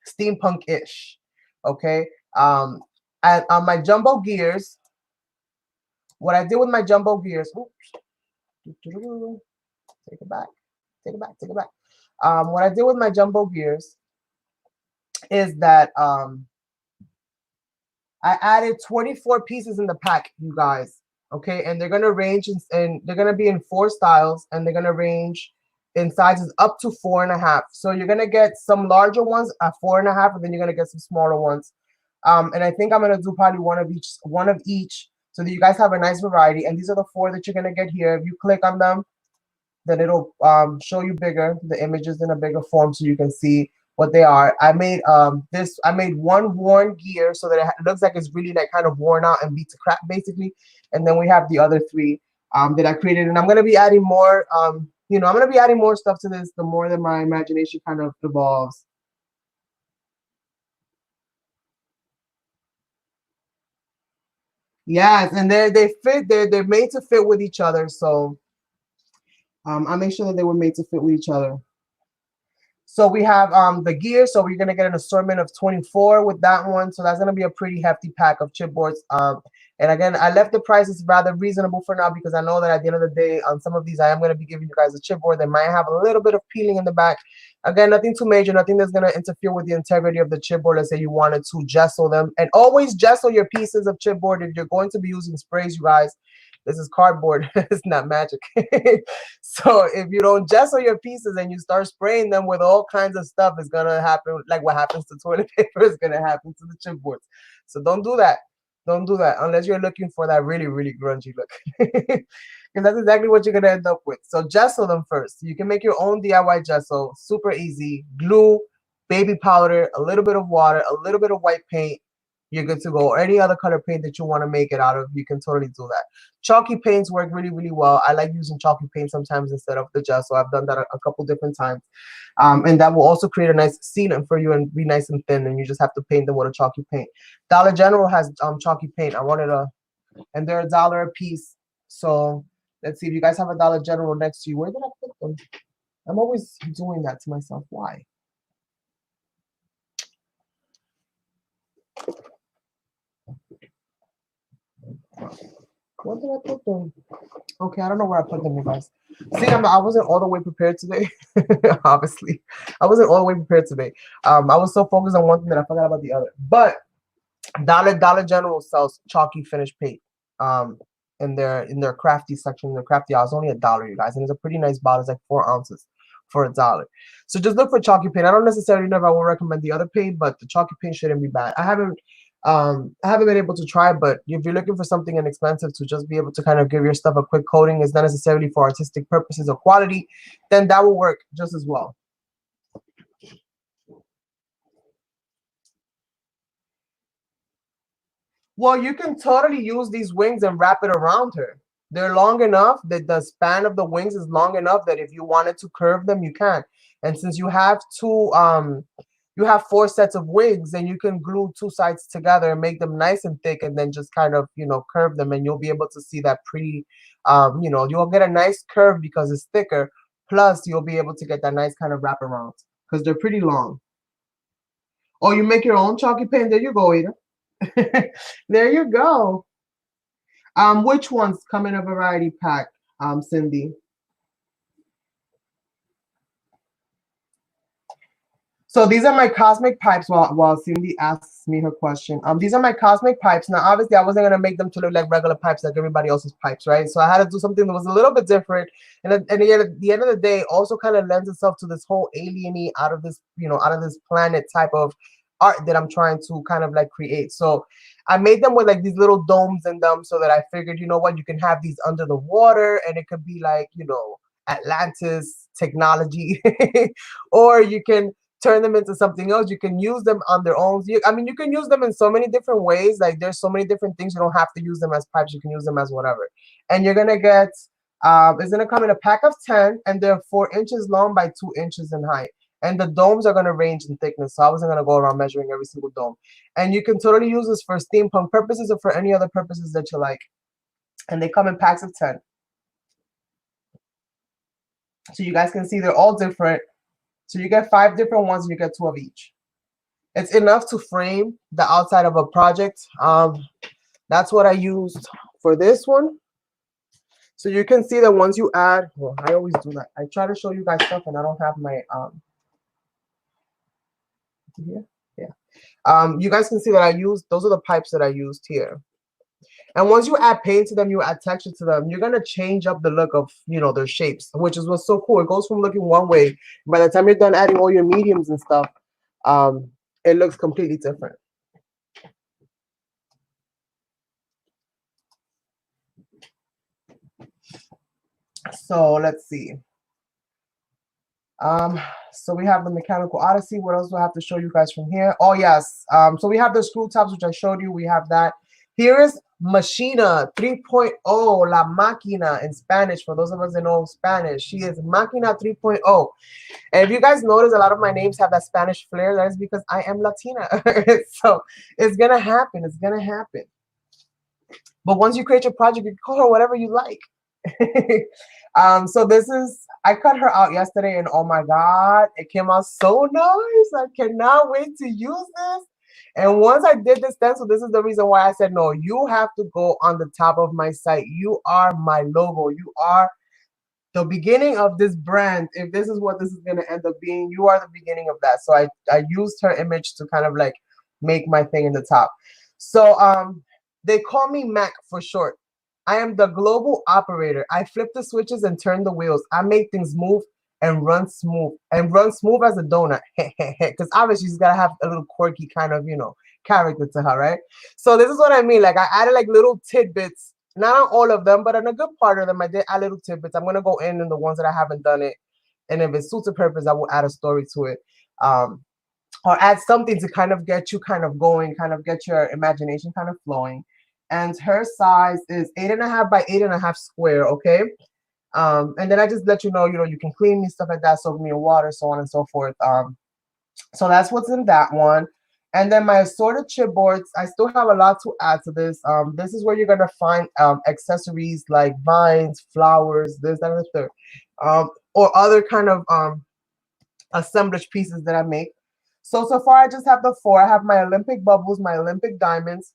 S1: steampunk-ish. Okay. And on my jumbo gears, what I did with my jumbo gears, oops. Take it back. What I did with my jumbo gears is that I added 24 pieces in the pack, you guys. Okay, and they're gonna range and they're gonna be in 4 styles, and they're gonna range in sizes up to 4.5. So you're gonna get some larger ones at 4.5, and then you're gonna get some smaller ones. And I think I'm gonna do probably one of each. So that you guys have a nice variety. And these are the 4 that you're going to get here. If you click on them, then it'll show you the images in a bigger form so you can see what they are. I made I made one worn gear so that it looks like it's really like kind of worn out and beat to crap basically. And then we have the other 3 that I created. And I'm going to be adding more, I'm going to be adding more stuff to this the more that my imagination kind of evolves. Yes, and they fit. They're made to fit with each other. So I make sure that they were made to fit with each other. So we have the gear. So we're gonna get an assortment of 24 with that one. So that's gonna be a pretty hefty pack of chipboards. And again, I left the prices rather reasonable for now because I know that at the end of the day, on some of these, I am gonna be giving you guys a chipboard that might have a little bit of peeling in the back. Again, nothing too major, nothing that's gonna interfere with the integrity of the chipboard. Let's say you wanted to gesso them, and always gesso your pieces of chipboard if you're going to be using sprays, you guys. This is cardboard. It's not magic. So if you don't gesso your pieces and you start spraying them with all kinds of stuff, it's going to happen like what happens to toilet paper is going to happen to the chipboards. So don't do that. Don't do that unless you're looking for that really, really grungy look. Because that's exactly what you're going to end up with. So gesso them first. You can make your own DIY gesso. Super easy. Glue, baby powder, a little bit of water, a little bit of white paint. You're good to go. Or any other color paint that you want to make it out of, you can totally do that. Chalky paints work really, really well. I like using chalky paint sometimes instead of the gesso. I've done that a couple different times. And that will also create a nice sealant for you and be nice and thin, and you just have to paint them with a chalky paint. Dollar General has chalky paint. And they're $1 a piece. So let's see if you guys have a Dollar General next to you. Where did I put them? I'm always doing that to myself. Why? Where did I put them? Okay, I don't know where I put them, you guys. See, I wasn't all the way prepared today. Obviously, I wasn't all the way prepared today. I was so focused on one thing that I forgot about the other. But Dollar General sells chalky finish paint in their crafty section, in their crafty aisle. It's only $1, you guys, and it's a pretty nice bottle. It's like 4 ounces for $1. So just look for chalky paint. I don't necessarily know if I will recommend the other paint, but the chalky paint shouldn't be bad. I haven't been able to try, but if you're looking for something inexpensive to just be able to kind of give your stuff a quick coating, it's not necessarily for artistic purposes or quality, then that will work just as well. Well, you can totally use these wings and wrap it around her. They're long enough that the span of the wings is long enough that if you wanted to curve them, you can. And since you have 4 sets of wings, and you can glue 2 sides together and make them nice and thick, and then just kind of, curve them, and you'll be able to see that pretty, you'll get a nice curve because it's thicker. Plus, you'll be able to get that nice kind of wraparound because they're pretty long. Oh, you make your own chalky paint? There you go, Ada. There you go. Which ones come in a variety pack, Cindy? So these are my cosmic pipes while Cindy asks me her question. These are my cosmic pipes. Now, obviously, I wasn't going to make them to look like regular pipes like everybody else's pipes, right? So I had to do something that was a little bit different. And at the end of the day, also kind of lends itself to this whole alien-y, out of this planet type of art that I'm trying to kind of like create. So I made them with like these little domes in them, so that I figured, you know what, you can have these under the water, and it could be like, Atlantis technology, or you can turn them into something else. You can use them on their own. You can use them in so many different ways. Like, there's so many different things. You don't have to use them as pipes. You can use them as whatever. And you're gonna get it's gonna come in a pack of 10, and they're 4 inches long by 2 inches in height. And the domes are gonna range in thickness, so I wasn't gonna go around measuring every single dome. And you can totally use this for steampunk purposes or for any other purposes that you like. And they come in packs of 10. So you guys can see they're all different. So you get 5 different ones, and you get 2 of each. It's enough to frame the outside of a project. That's what I used for this one. So you can see that once you add, well, I always do that. I try to show you guys stuff, and I don't have my here. Yeah. You guys can see that those are the pipes that I used here. And once you add paint to them, you add texture to them, you're gonna change up the look of their shapes, which is what's so cool. It goes from looking one way. By the time you're done adding all your mediums and stuff, it looks completely different. So let's see. So we have the mechanical Odyssey. What else do I have to show you guys from here? Oh yes. So we have the screw tops, which I showed you. We have that. Here is Machina 3.0, La Machina in Spanish. For those of us that know Spanish, she is Machina 3.0. And if you guys notice, a lot of my names have that Spanish flair. That is because I am Latina. So it's gonna happen. It's gonna happen. But once you create your project, you can call her whatever you like. So I cut her out yesterday, and oh my god, it came out so nice. I cannot wait to use this. And once I did the stencil, this is the reason why I said, no, you have to go on the top of my site. You are my logo. You are the beginning of this brand. If this is what this is going to end up being, you are the beginning of that. So I used her image to kind of like make my thing in the top. So they call me Mac for short. I am the global operator. I flip the switches and turn the wheels. I make things move and run smooth as a donut. Because obviously she's got to have a little quirky kind of, character to her, right? So this is what I mean. Like, I added like little tidbits, not on all of them, but on a good part of them, I did add little tidbits. I'm going to go in the ones that I haven't done it. And if it suits a purpose, I will add a story to it. Or add something to kind of get you kind of going, kind of get your imagination kind of flowing. And her size is 8.5 by 8.5 square, okay? And then I just let you know, you can clean me, stuff like that, soak me in water, so on and so forth. So that's what's in that one. And then my assorted chipboards, I still have a lot to add to this. This is where you're gonna find accessories like vines, flowers, this, that, and the third, or other kind of assemblage pieces that I make. So far I just have the 4. I have my Olympic bubbles, my Olympic diamonds.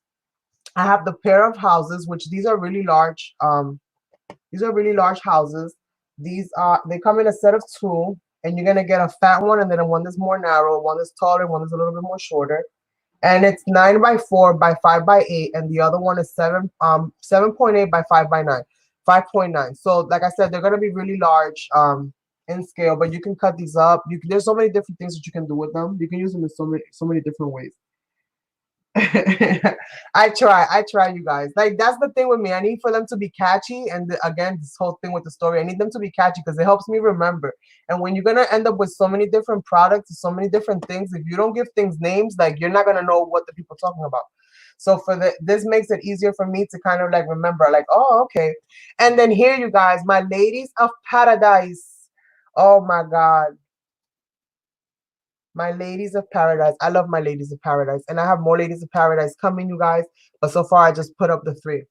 S1: I have the pair of houses, which these are really large. These are really large houses. They come in a set of 2, and you're gonna get a fat one, and then one that's more narrow, one that's taller, one that's a little bit more shorter. and it's 9x4 by 5x8, and the other one is 7.8 by 5x9, 5.9. So like I said, they're gonna be really large in scale, but you can cut these up. There's so many different things that you can do with them. You can use them in so many different ways. I try, you guys. Like, that's the thing with me. I need for them to be catchy, and again, this whole thing with the story, I need them to be catchy because it helps me remember. And when you're gonna end up with so many different products, so many different things, if you don't give things names, like, you're not gonna know what the people are talking about. So this makes it easier for me to kind of like remember, like, oh, okay. And then here, you guys, my ladies of paradise. Oh my God. My ladies of paradise. I love my ladies of paradise, and I have more ladies of paradise coming, you guys, but so far I just put up the 3.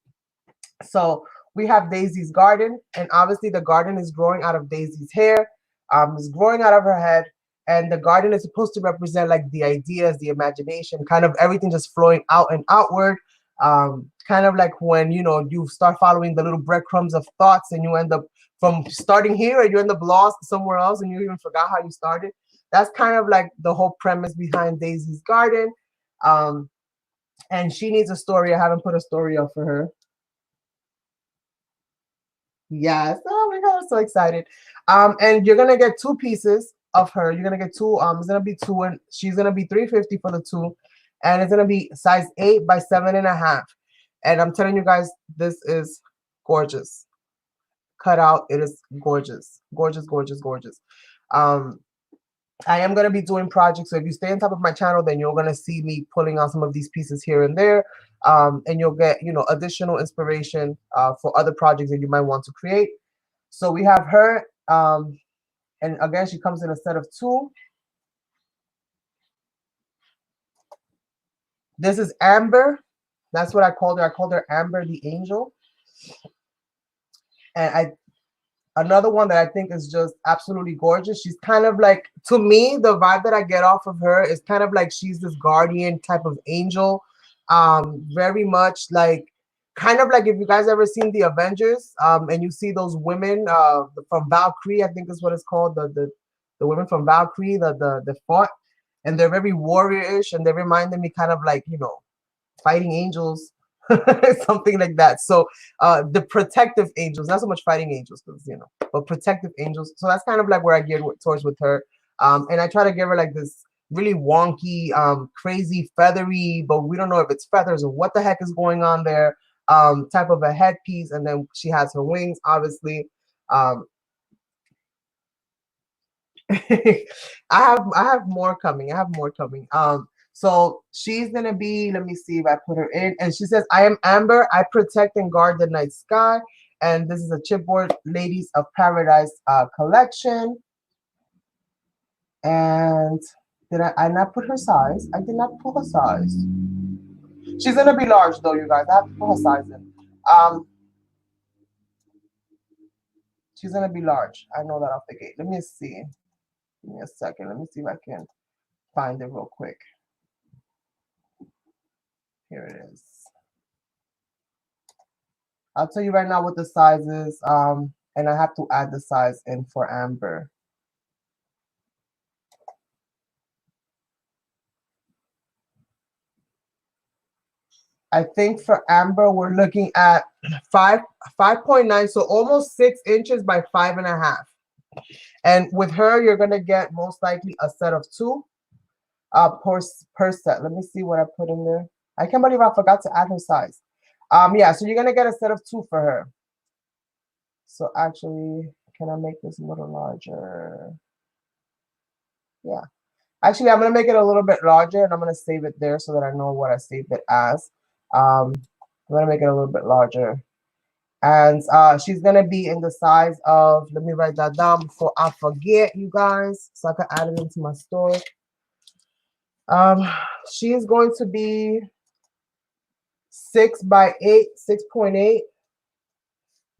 S1: So we have Daisy's garden, and obviously the garden is growing out of Daisy's hair. It's growing out of her head, and the garden is supposed to represent like the ideas, the imagination, kind of everything just flowing out and outward. Kind of like when, you know, you start following the little breadcrumbs of thoughts, and you end up from starting here and you end up lost somewhere else, and you even forgot how you started. That's kind of like the whole premise behind Daisy's garden. And she needs a story. I haven't put a story up for her. Yes. Oh my God, I'm so excited. And you're gonna get 2 pieces of her. You're gonna get 2. It's gonna be 2, and she's gonna be $3.50 for the 2, and it's gonna be size 8 by 7.5. And I'm telling you guys, this is gorgeous. Cut out, it is gorgeous, gorgeous, gorgeous, gorgeous. I am going to be doing projects, so if you stay on top of my channel, then you're going to see me pulling out some of these pieces here and there, and you'll get, you know, additional inspiration for other projects that you might want to create. So we have her, and again, she comes in a set of 2. This is Amber. That's what I called her. I called her Amber the Angel. And another one that I think is just absolutely gorgeous. She's kind of like, to me, the vibe that I get off of her is kind of like she's this guardian type of angel. Very much like, kind of like if you guys ever seen the Avengers, and you see those women from Valkyrie, I think is what it's called, the women from Valkyrie, the fought, and they're very warrior-ish, and they reminded me kind of like, you know, fighting angels. Something like that. So the protective angels, not so much fighting angels, because, you know, but protective angels. So that's kind of like where I geared towards with her. And I try to give her like this really wonky, crazy, feathery, but we don't know if it's feathers or what the heck is going on there, type of a headpiece. And then she has her wings, obviously. I have more coming. I have more coming. So she's gonna be, let me see if I put her in, and she says, I am Amber, I protect and guard the night sky. And this is a Chipboard Ladies of Paradise collection. And did I not put her size? I did not put her size. She's gonna be large though, you guys. I have to put her size in. She's gonna be large. I know that off the gate. Let me see. Give me a second. Let me see if I can find it real quick. Here it is. I'll tell you right now what the size is, and I have to add the size in for Amber. I think for Amber, we're looking at 5.9, so almost 6 inches by 5.5. And with her, you're gonna get most likely a set of 2 per set. Let me see what I put in there. I can't believe I forgot to add her size. Yeah, so you're gonna get a set of 2 for her. So actually, can I make this a little larger? Yeah. Actually, I'm gonna make it a little bit larger, and I'm gonna save it there so that I know what I saved it as. I'm gonna make it a little bit larger. And she's gonna be in the size of, let me write that down before I forget, you guys, so I can add it into my store. She is going to be 6 by 8, 6.8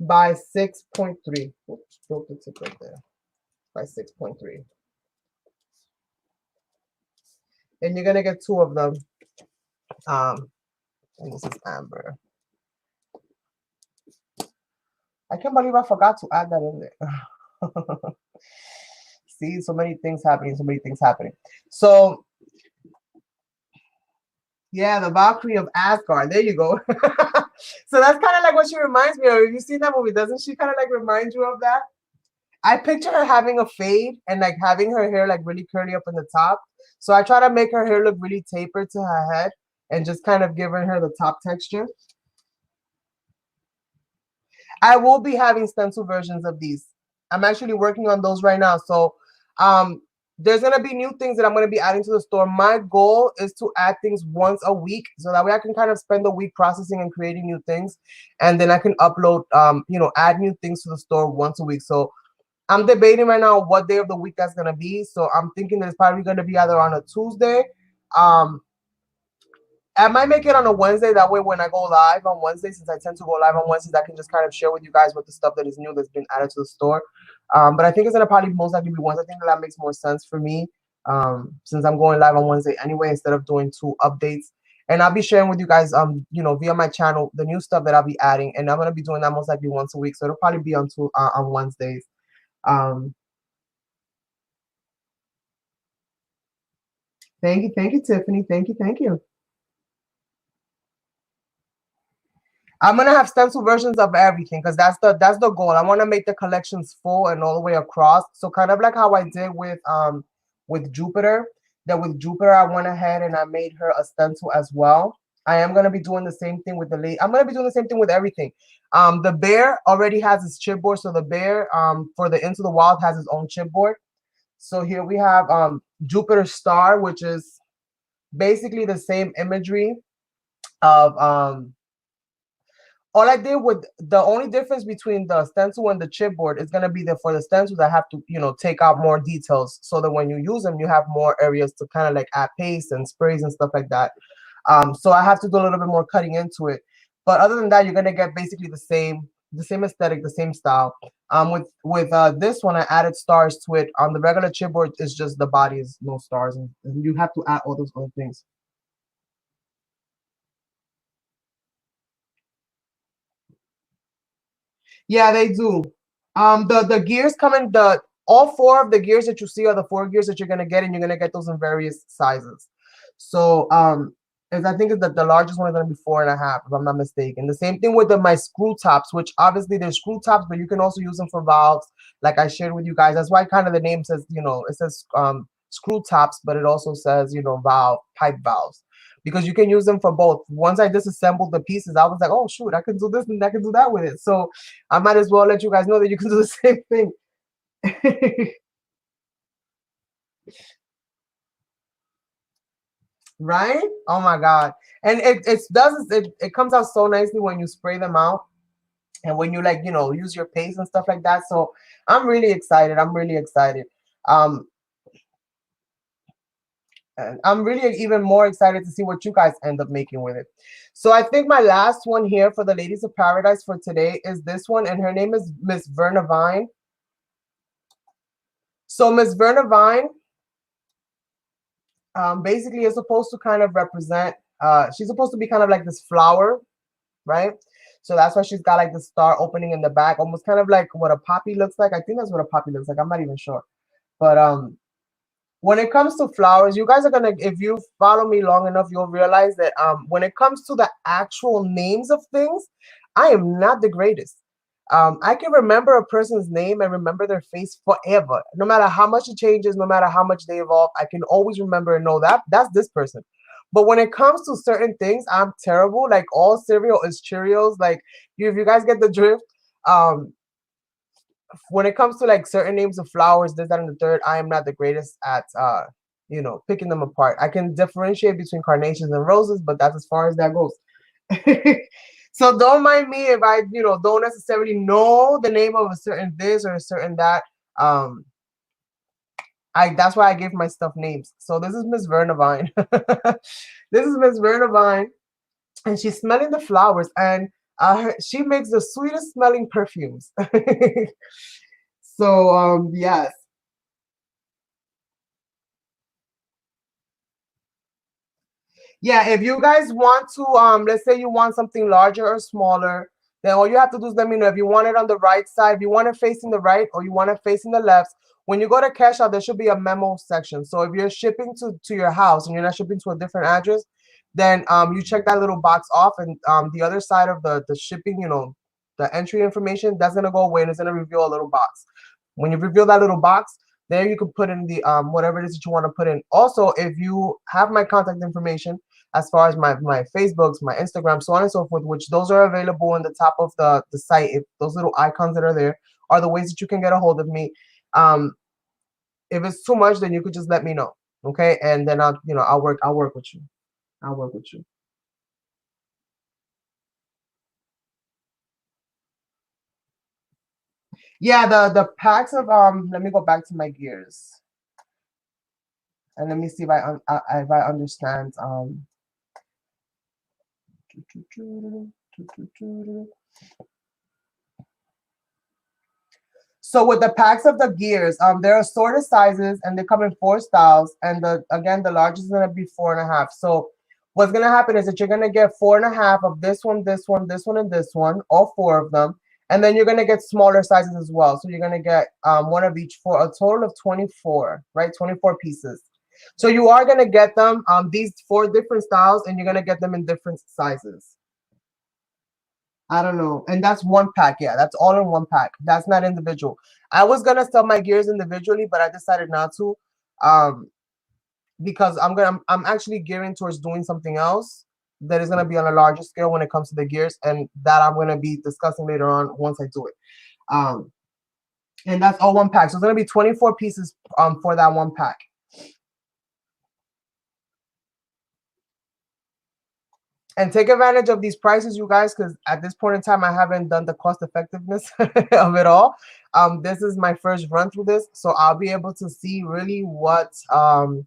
S1: by 6.3. Oops, broke the tip right there. By 6.3. And you're gonna get 2 of them. And this is Amber. I can't believe I forgot to add that in there. See, so many things happening, so many things happening. So Yeah, the Valkyrie of Asgard. There you go. So that's kind of like what she reminds me of. Have you seen that movie? Doesn't she kind of like remind you of that? I picture her having a fade and like having her hair like really curly up in the top. So I try to make her hair look really tapered to her head and just kind of giving her the top texture. I will be having stencil versions of these. I'm actually working on those right now. So there's going to be new things that I'm going to be adding to the store. My goal is to add things once a week so that way I can kind of spend the week processing and creating new things. And then I can upload, you know, add new things to the store once a week. So I'm debating right now what day of the week that's going to be. So I'm thinking that it's probably going to be either on a Tuesday. I might make it on a Wednesday. That way, when I go live on Wednesday, since I tend to go live on Wednesdays, I can just kind of share with you guys what the stuff that is new that's been added to the store. But I think it's going to probably most likely be Wednesday. I think that makes more sense for me since I'm going live on Wednesday anyway, instead of doing 2 updates. And I'll be sharing with you guys, you know, via my channel, the new stuff that I'll be adding. And I'm going to be doing that most likely once a week. So it'll probably be on Wednesdays. Thank you, Tiffany. Thank you. I'm gonna have stencil versions of everything because that's the goal. I want to make the collections full and all the way across. So kind of like how I did with Jupiter. That with Jupiter I went ahead and I made her a stencil as well. I am gonna be doing the same thing with the lady. I'm gonna be doing the same thing with everything. The bear already has his chipboard, so the bear for the Into the Wild has his own chipboard. So here we have Jupiter Star, which is basically the same imagery of all I did with the only difference between the stencil and the chipboard is going to be that for the stencils, I have to, you know, take out more details so that when you use them, you have more areas to kind of like add paste and sprays and stuff like that. So I have to do a little bit more cutting into it. But other than that, you're going to get basically the same aesthetic, the same style. With this one, I added stars to it. On the regular chipboard, it's just the body is no stars, and you have to add all those other things. Yeah, they do. The gears come in all 4 of the gears that you see are the 4 gears that you're gonna get, and you're gonna get those in various sizes. So as I think is that the largest one is gonna be 4.5, if I'm not mistaken. The same thing with my screw tops, which obviously they're screw tops, but you can also use them for valves, like I shared with you guys. That's why kind of the name says, you know, it says screw tops, but it also says, you know, pipe valves. Because you can use them for both. Once I disassembled the pieces, I was like, oh shoot, I can do this and I can do that with it. So I might as well let you guys know that you can do the same thing. Right? Oh my God. And it comes out so nicely when you spray them out and when you, like, you know, use your paste and stuff like that. So I'm really excited. I'm really excited. And I'm really even more excited to see what you guys end up making with it. So I think my last one here for the Ladies of Paradise for today is this one, and her name is Miss Verna Vine. So Miss Verna Vine basically is supposed to kind of represent, she's supposed to be kind of like this flower, right? So that's why she's got like the star opening in the back, almost kind of like what a poppy looks like. I think that's what a poppy looks like. I'm not even sure. But when it comes to flowers, you guys are gonna, if you follow me long enough, you'll realize that when it comes to the actual names of things, I am not the greatest. I can remember a person's name and remember their face forever. No matter how much it changes, no matter how much they evolve, I can always remember and know that's this person. But when it comes to certain things, I'm terrible. Like all cereal is Cheerios. Like if you guys get the drift, when it comes to like certain names of flowers, this, that, and the third, I am not the greatest at you know, picking them apart. I can differentiate between carnations and roses, but that's as far as that goes. So don't mind me if I, you know, don't necessarily know the name of a certain this or a certain that. That's why I give my stuff names. So this is Miss Verna Vine. This is Miss Verna Vine, and she's smelling the flowers, and she makes the sweetest smelling perfumes. So yes. Yeah, if you guys want to, let's say you want something larger or smaller, then all you have to do is let me know. If you want it on the right side, if you want it facing the right, or you want it facing the left, when you go to cash out, there should be a memo section. So if you're shipping to your house and you're not shipping to a different address, then you check that little box off, and the other side of the shipping, you know, the entry information, that's gonna go away and it's gonna reveal a little box. When you reveal that little box, there you can put in the whatever it is that you want to put in. Also, if you have my contact information, as far as my Facebooks, my Instagram, so on and so forth, which those are available on the top of the site. If those little icons that are there are the ways that you can get a hold of me. If it's too much, then you could just let me know, okay? And then I'll, you know, I'll work with you. I'll work with you. Yeah, the packs of let me go back to my gears and let me see if I understand So with the packs of the gears, there are assorted sizes and they come in 4 styles. And again, the largest is gonna be 4.5. So what's gonna happen is that you're gonna get 4.5 of this one, this one, this one, and this one, all 4 of them. And then you're gonna get smaller sizes as well. So you're gonna get one of each for a total of 24, right? 24 pieces. So you are gonna get them these 4 different styles, and you're gonna get them in different sizes. I don't know. And that's one pack. Yeah, that's all in one pack. That's not individual. I was gonna sell my gears individually, but I decided not to. Because I'm actually gearing towards doing something else that is gonna be on a larger scale when it comes to the gears, and that I'm gonna be discussing later on once I do it. And that's all one pack. So it's gonna be 24 pieces for that one pack. And take advantage of these prices, you guys, because at this point in time, I haven't done the cost effectiveness of it all. This is my first run through this, so I'll be able to see really what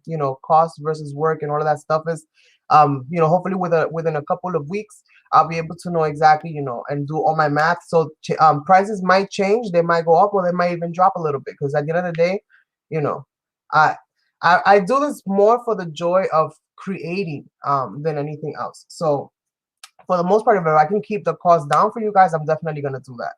S1: you know, cost versus work and all of that stuff is. You know, hopefully within a couple of weeks, I'll be able to know exactly, you know, and do all my math. So prices might change, they might go up, or they might even drop a little bit. Because at the end of the day, you know, I do this more for the joy of creating than anything else. So for the most part, if I can keep the cost down for you guys, I'm definitely going to do that.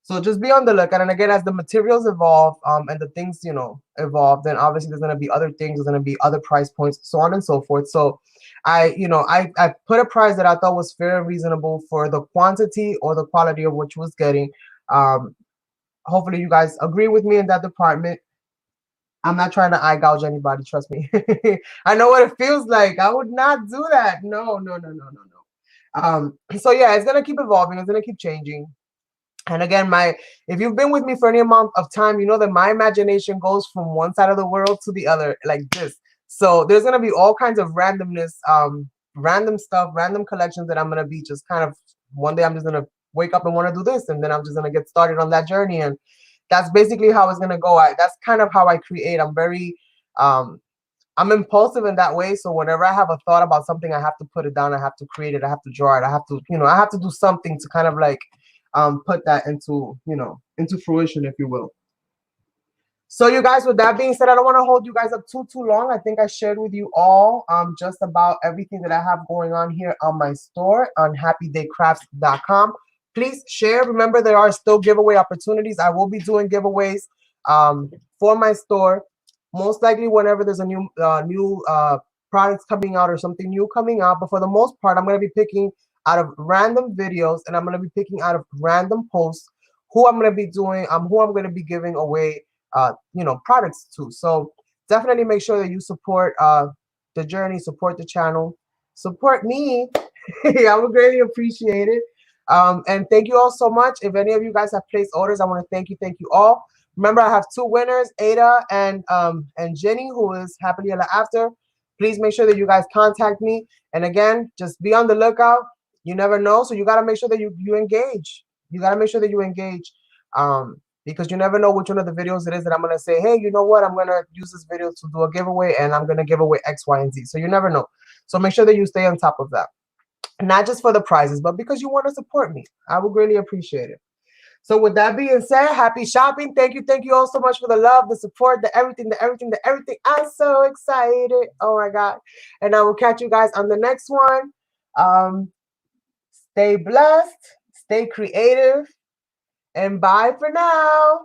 S1: So just be on the lookout. And again, as the materials evolve and the things, you know, evolve, then obviously there's going to be other things, there's going to be other price points, so on and so forth. So I put a price that I thought was fair and reasonable for the quantity or the quality of what you was getting. Hopefully you guys agree with me in that department. I'm not trying to eye gouge anybody, trust me. I know what it feels like. I would not do that. No. So yeah, it's gonna keep evolving, it's gonna keep changing. And again, if you've been with me for any amount of time, you know that my imagination goes from one side of the world to the other, like this. So there's gonna be all kinds of randomness, random stuff, random collections that I'm gonna be just kind of, one day I'm just gonna wake up and want to do this, and then I'm just gonna get started on that journey. And that's basically how it's gonna go. That's kind of how I create. I'm very I'm impulsive in that way. So whenever I have a thought about something, I have to put it down, I have to create it, I have to draw it, I have to, you know, I have to do something to kind of like put that into, you know, into fruition, if you will. So you guys, with that being said, I don't want to hold you guys up too long. I think I shared with you all just about everything that I have going on here on my store on HappyDayCrafts.com. Please share. Remember, there are still giveaway opportunities. I will be doing giveaways for my store. Most likely whenever there's a new products coming out or something new coming out. But for the most part, I'm going to be picking out of random videos, and I'm going to be picking out of random posts who I'm going to be doing, who I'm going to be giving away you know, products to. So definitely make sure that you support the journey, support the channel, support me. I would greatly appreciate it. And thank you all so much. If any of you guys have placed orders, I want to thank you all. Remember, I have 2 winners, Ada and Jenny, who is happily ever after. Please make sure that you guys contact me. And again, just be on the lookout. You never know, so you got to make sure that you engage. You got to make sure that you engage. Because you never know which one of the videos it is that I'm going to say, hey, you know what, I'm going to use this video to do a giveaway, and I'm going to give away X, Y, and Z. So you never know. So make sure that you stay on top of that. Not just for the prizes, but because you want to support me. I would greatly appreciate it. So with that being said, happy shopping. Thank you all so much for the love, the support, the everything. I'm so excited. Oh my God. And I will catch you guys on the next one. Stay blessed, stay creative, and bye for now.